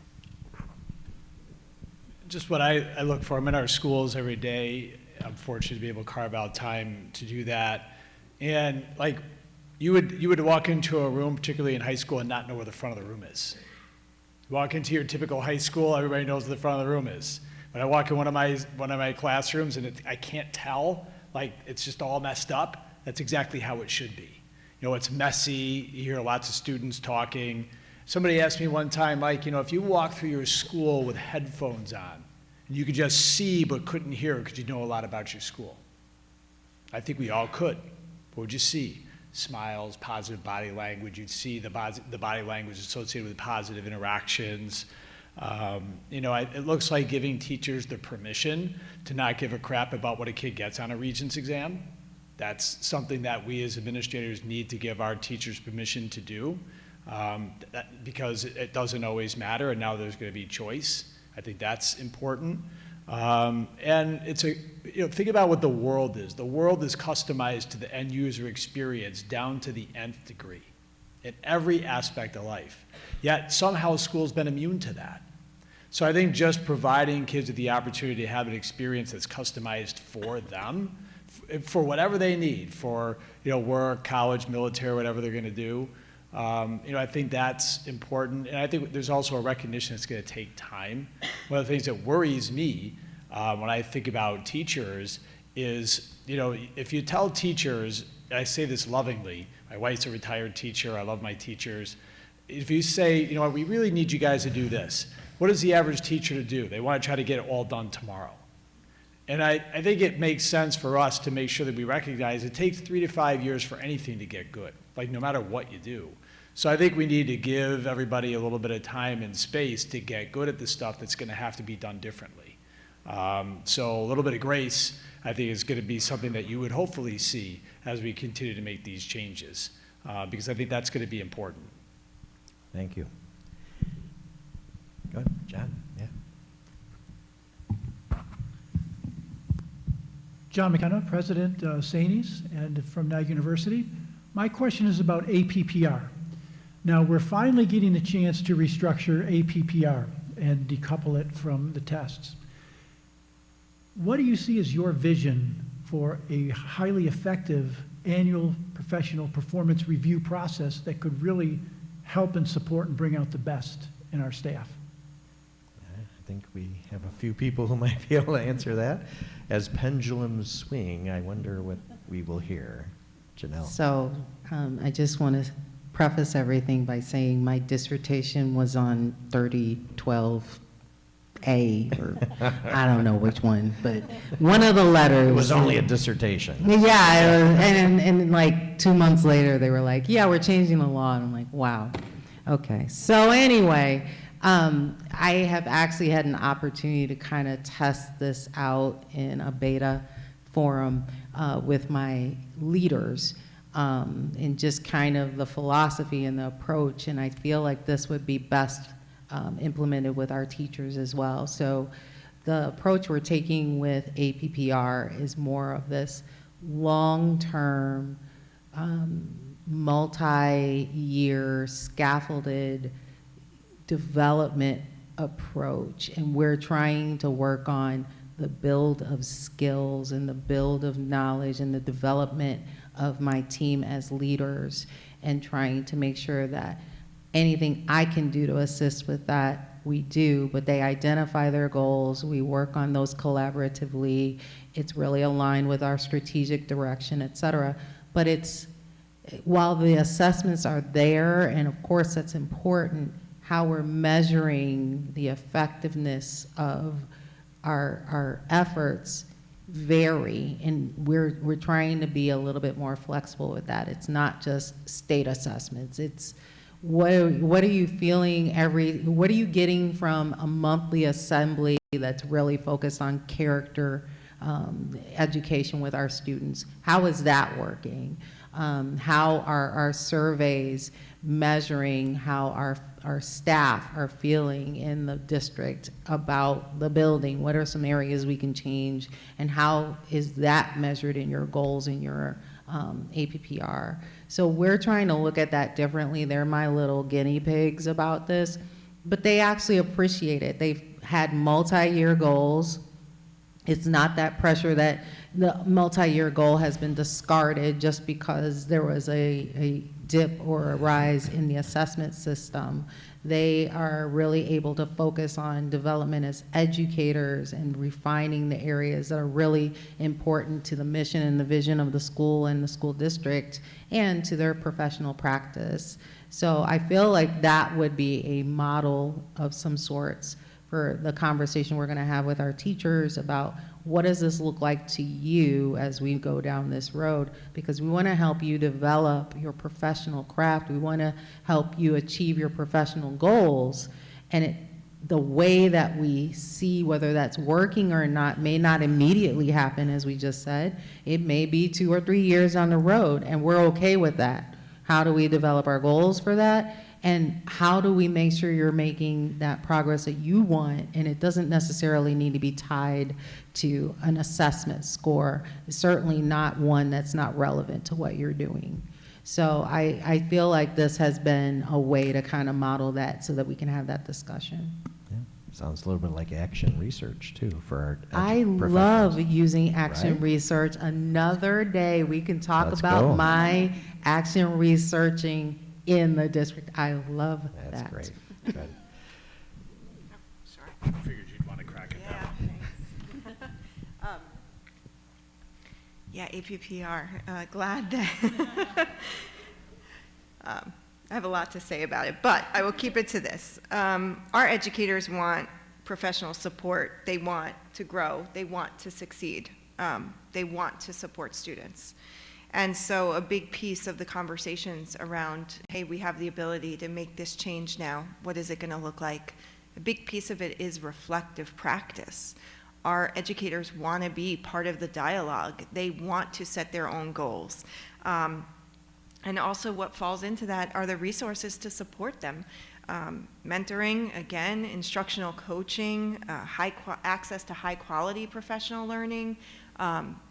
Just what I look for. I'm in our schools every day. I'm fortunate to be able to carve out time to do that. And like, you would walk into a room, particularly in high school, and not know where the front of the room is. You walk into your typical high school, everybody knows where the front of the room is. When I walk in one of my classrooms and I can't tell, like it's just all messed up, that's exactly how it should be. You know, it's messy, you hear lots of students talking. Somebody asked me one time, like, you know, if you walk through your school with headphones on, and you could just see but couldn't hear, could you know a lot about your school? I think we all could. What would you see? Smiles, positive body language. You'd see the body language associated with positive interactions. You know, it looks like giving teachers the permission to not give a crap about what a kid gets on a Regents exam. That's something that we as administrators need to give our teachers permission to do, because it doesn't always matter, and now there's going to be choice. I think that's important. And it's think about what the world is. The world is customized to the end user experience down to the nth degree in every aspect of life. Yet somehow school's been immune to that. So I think just providing kids with the opportunity to have an experience that's customized for them, for whatever they need, for work, college, military, whatever they're going to do. I think that's important, and I think there's also a recognition it's going to take time. One of the things that worries me when I think about teachers is, if you tell teachers, and I say this lovingly, my wife's a retired teacher, I love my teachers. If you say, we really need you guys to do this, what is the average teacher to do? They want to try to get it all done tomorrow. And I think it makes sense for us to make sure that we recognize it takes 3 to 5 years for anything to get good, like no matter what you do. So I think we need to give everybody a little bit of time and space to get good at the stuff that's going to have to be done differently. So a little bit of grace, I think, is going to be something that you would hopefully see as we continue to make these changes, because I think that's going to be important. Thank you. Go ahead, John. Yeah. John McKenna, President, Sainies, and from Niagara University. My question is about APPR. Now, we're finally getting a chance to restructure APPR and decouple it from the tests. what do you see as your vision for a highly effective annual professional performance review process that could really help and support and bring out the best in our staff? I think we have a few people who might be able to answer that. As pendulums swing, I wonder what we will hear. Janelle. So I just want to preface everything by saying my dissertation was on 3012A, or I don't know which one, but one of the letters. It was only a dissertation. Yeah, and like 2 months later, they were like, yeah, we're changing the law. And I'm like, wow. Okay. So anyway, I have actually had an opportunity to kind of test this out in a beta forum with my leaders, and just kind of the philosophy and the approach. And I feel like this would be best implemented with our teachers as well. So the approach we're taking with APPR is more of this long-term, multi-year scaffolded development approach. And we're trying to work on the build of skills and the build of knowledge and the development of my team as leaders, and trying to make sure that anything I can do to assist with that, we do, but they identify their goals, we work on those collaboratively, it's really aligned with our strategic direction, et cetera. But it's, while the assessments are there, and of course that's important, how we're measuring the effectiveness of our efforts vary, and we're trying to be a little bit more flexible with that. It's not just state assessments. It's what are you feeling what are you getting from a monthly assembly that's really focused on character education with our students? How is that working? How are our surveys measuring how our staff are feeling in the district about the building? What are some areas we can change, and how is that measured in your goals in your APPR? So we're trying to look at that differently. They're my little guinea pigs about this, but they actually appreciate it. They've had multi-year goals. It's not that pressure that the multi-year goal has been discarded just because there was a dip or a rise in the assessment system. They are really able to focus on development as educators and refining the areas that are really important to the mission and the vision of the school and the school district, and to their professional practice. So I feel like that would be a model of some sorts for the conversation we're going to have with our teachers about what does this look like to you as we go down this road, because we want to help you develop your professional craft. We want to help you achieve your professional goals, and the way that we see whether that's working or not may not immediately happen, as we just said. It may be 2 or 3 years on the road, and we're okay with that. How do we develop our goals for that? And how do we make sure you're making that progress that you want? And it doesn't necessarily need to be tied to an assessment score. It's certainly not one that's not relevant to what you're doing. So I feel like this has been a way to kind of model that so that we can have that discussion. Yeah. Sounds a little bit like action research too for our I professionals. love using action Right? research. Another day we can talk Let's about go. my action researching in the district. I love that. That's great. Good. I figured you'd want to crack at that one. Yeah, APPR, glad that I have a lot to say about it, but I will keep it to this. Our educators want professional support. They want to grow. They want to succeed. They want to support students. And so a big piece of the conversations around, hey, we have the ability to make this change now. What is it going to look like? A big piece of it is reflective practice. Our educators want to be part of the dialogue. They want to set their own goals. And also what falls into that are the resources to support them. Mentoring, again, instructional coaching, access to high quality professional learning,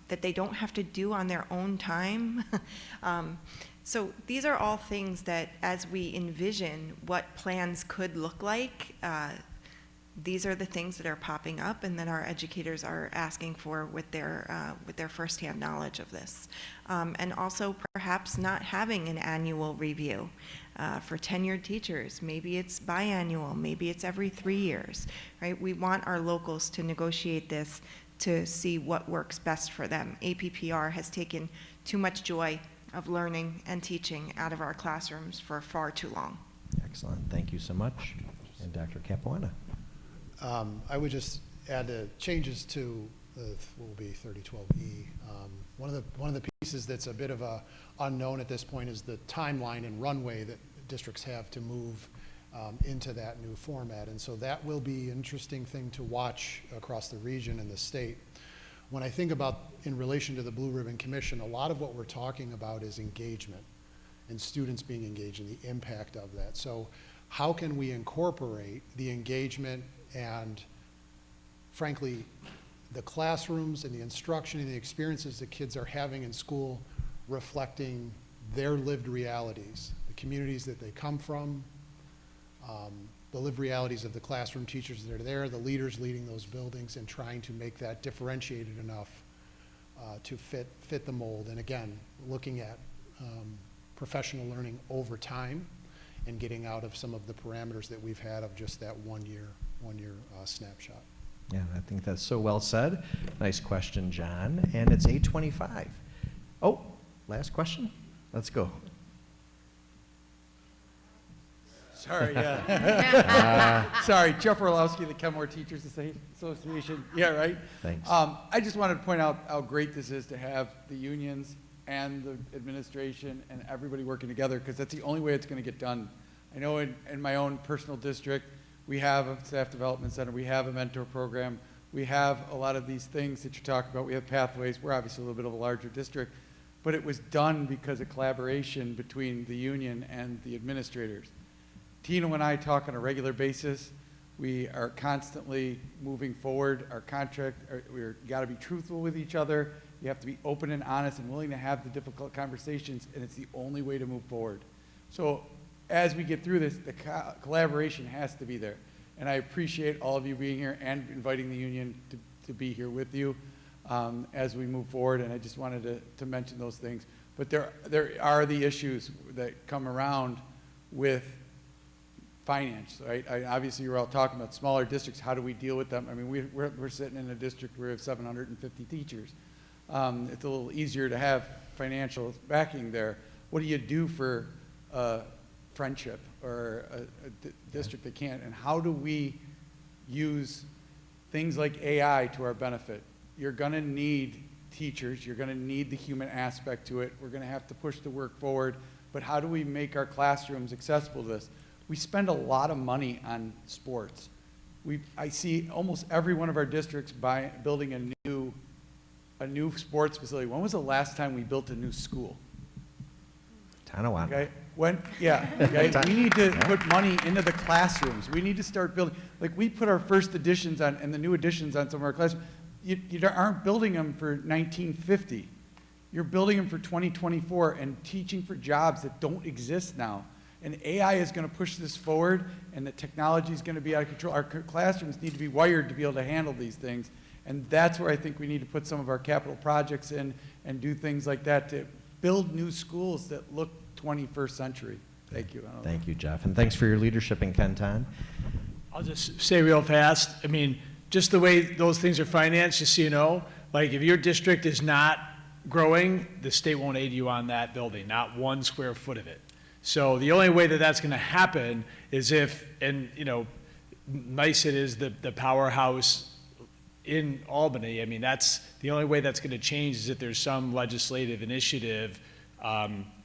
that they don't have to do on their own time. So these are all things that as we envision what plans could look like, these are the things that are popping up and that our educators are asking for with their firsthand knowledge of this. And also perhaps not having an annual review. For tenured teachers, maybe it's biannual, maybe it's every 3 years, right? We want our locals to negotiate this to see what works best for them. APPR has taken too much joy of learning and teaching out of our classrooms for far too long. Excellent. Thank you so much. And Dr. Capuana. I would just add changes to what will be 3012E. One of the pieces that's a bit of a unknown at this point is the timeline and runway that districts have to move into that new format. And so that will be an interesting thing to watch across the region and the state. When I think about in relation to the Blue Ribbon Commission, a lot of what we're talking about is engagement and students being engaged and the impact of that. So how can we incorporate the engagement and, frankly, the classrooms and the instruction and the experiences that kids are having in school reflecting their lived realities, the communities that they come from, the lived realities of the classroom teachers that are there, the leaders leading those buildings, and trying to make that differentiated enough to fit the mold. And again, looking at professional learning over time and getting out of some of the parameters that we've had of just that one year snapshot. Yeah, I think that's so well said. Nice question, John. And it's 8:25. Oh, last question? Let's go. Sorry, yeah. Sorry, Jeff Orlowski, the Kenmore Teachers Association. Yeah, right? Thanks. I just wanted to point out how great this is to have the unions and the administration and everybody working together, because that's the only way it's going to get done. I know in my own personal district, we have a staff development center, we have a mentor program, we have a lot of these things that you're talking about, we have pathways. We're obviously a little bit of a larger district, but it was done because of collaboration between the union and the administrators. Tino and I talk on a regular basis. We are constantly moving forward. Our contract, we've got to be truthful with each other. You have to be open and honest and willing to have the difficult conversations, and it's the only way to move forward. So as we get through this, the collaboration has to be there. And I appreciate all of you being here and inviting the union to be here with you as we move forward. And I just wanted to mention those things. But there are the issues that come around with finance, right? Obviously, you're all talking about smaller districts. How do we deal with them? I mean, we're sitting in a district where we have 750 teachers. It's a little easier to have financial backing there. What do you do for friendship or a district that can't? And how do we use things like AI to our benefit? You're going to need teachers. You're going to need the human aspect to it. We're going to have to push the work forward. But how do we make our classrooms accessible to this? We spend a lot of money on sports. I see almost every one of our districts building a new sports facility. When was the last time we built a new school? Tonawanda. Okay. Okay. We need to put money into the classrooms. We need to start building. Like we put our first editions on and the new editions on some of our classrooms. You aren't building them for 1950. You're building them for 2024 and teaching for jobs that don't exist now. And AI is going to push this forward, and the technology is going to be out of control. Our classrooms need to be wired to be able to handle these things. And that's where I think we need to put some of our capital projects in and do things like that to build new schools that look 21st century. Thank you. Thank you, Jeff. And thanks for your leadership in Kenton. I'll just say real fast, I mean, just the way those things are financed, just so you know, like if your district is not growing, the state won't aid you on that building, not 1 square foot of it. So the only way that that's going to happen is if, and you know, NYSED is the powerhouse in Albany. I mean, that's the only way that's going to change is if there's some legislative initiative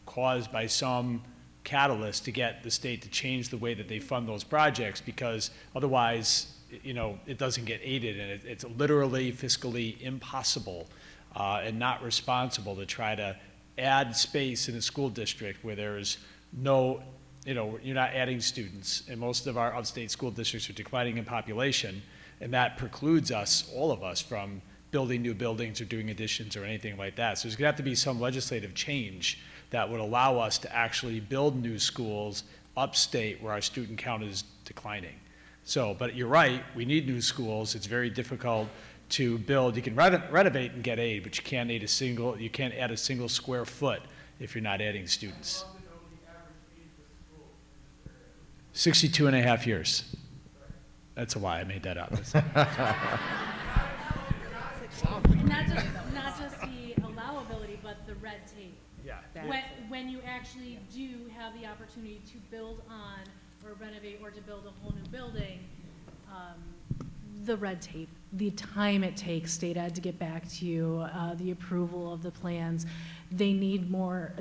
caused by some catalyst to get the state to change the way that they fund those projects, because otherwise, you know, it doesn't get aided, and it's literally fiscally impossible and not responsible to try to add space in a school district where there's no, you know, you're not adding students, and most of our upstate school districts are declining in population, and that precludes us, all of us, from building new buildings or doing additions or anything like that. So there's going to have to be some legislative change that would allow us to actually build new schools upstate where our student count is declining. So, but you're right, we need new schools. It's very difficult to build. You can renovate and get aid, but you can't add a single square foot if you're not adding students. 62 and a half years. That's a lie, I made that up. Not just the allowability, but the red tape. Yeah. When you actually do have the opportunity to build on or renovate or to build a whole new building, the red tape, the time it takes state ed to get back to you, the approval of the plans, they need more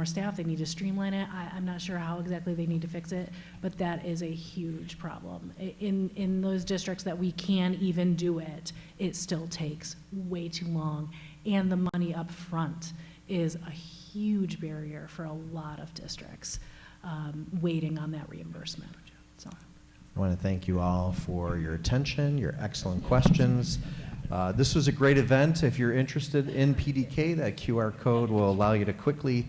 staff, they need to streamline it. I'm not sure how exactly they need to fix it, but that is a huge problem. In those districts that we can even do it, it still takes way too long. And the money up front is a huge barrier for a lot of districts waiting on that reimbursement. So. I want to thank you all for your attention, your excellent questions. This was a great event. If you're interested in PDK, that QR code will allow you to quickly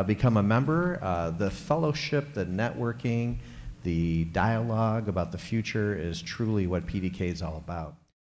become a member. The fellowship, the networking, the dialogue about the future is truly what PDK is all about.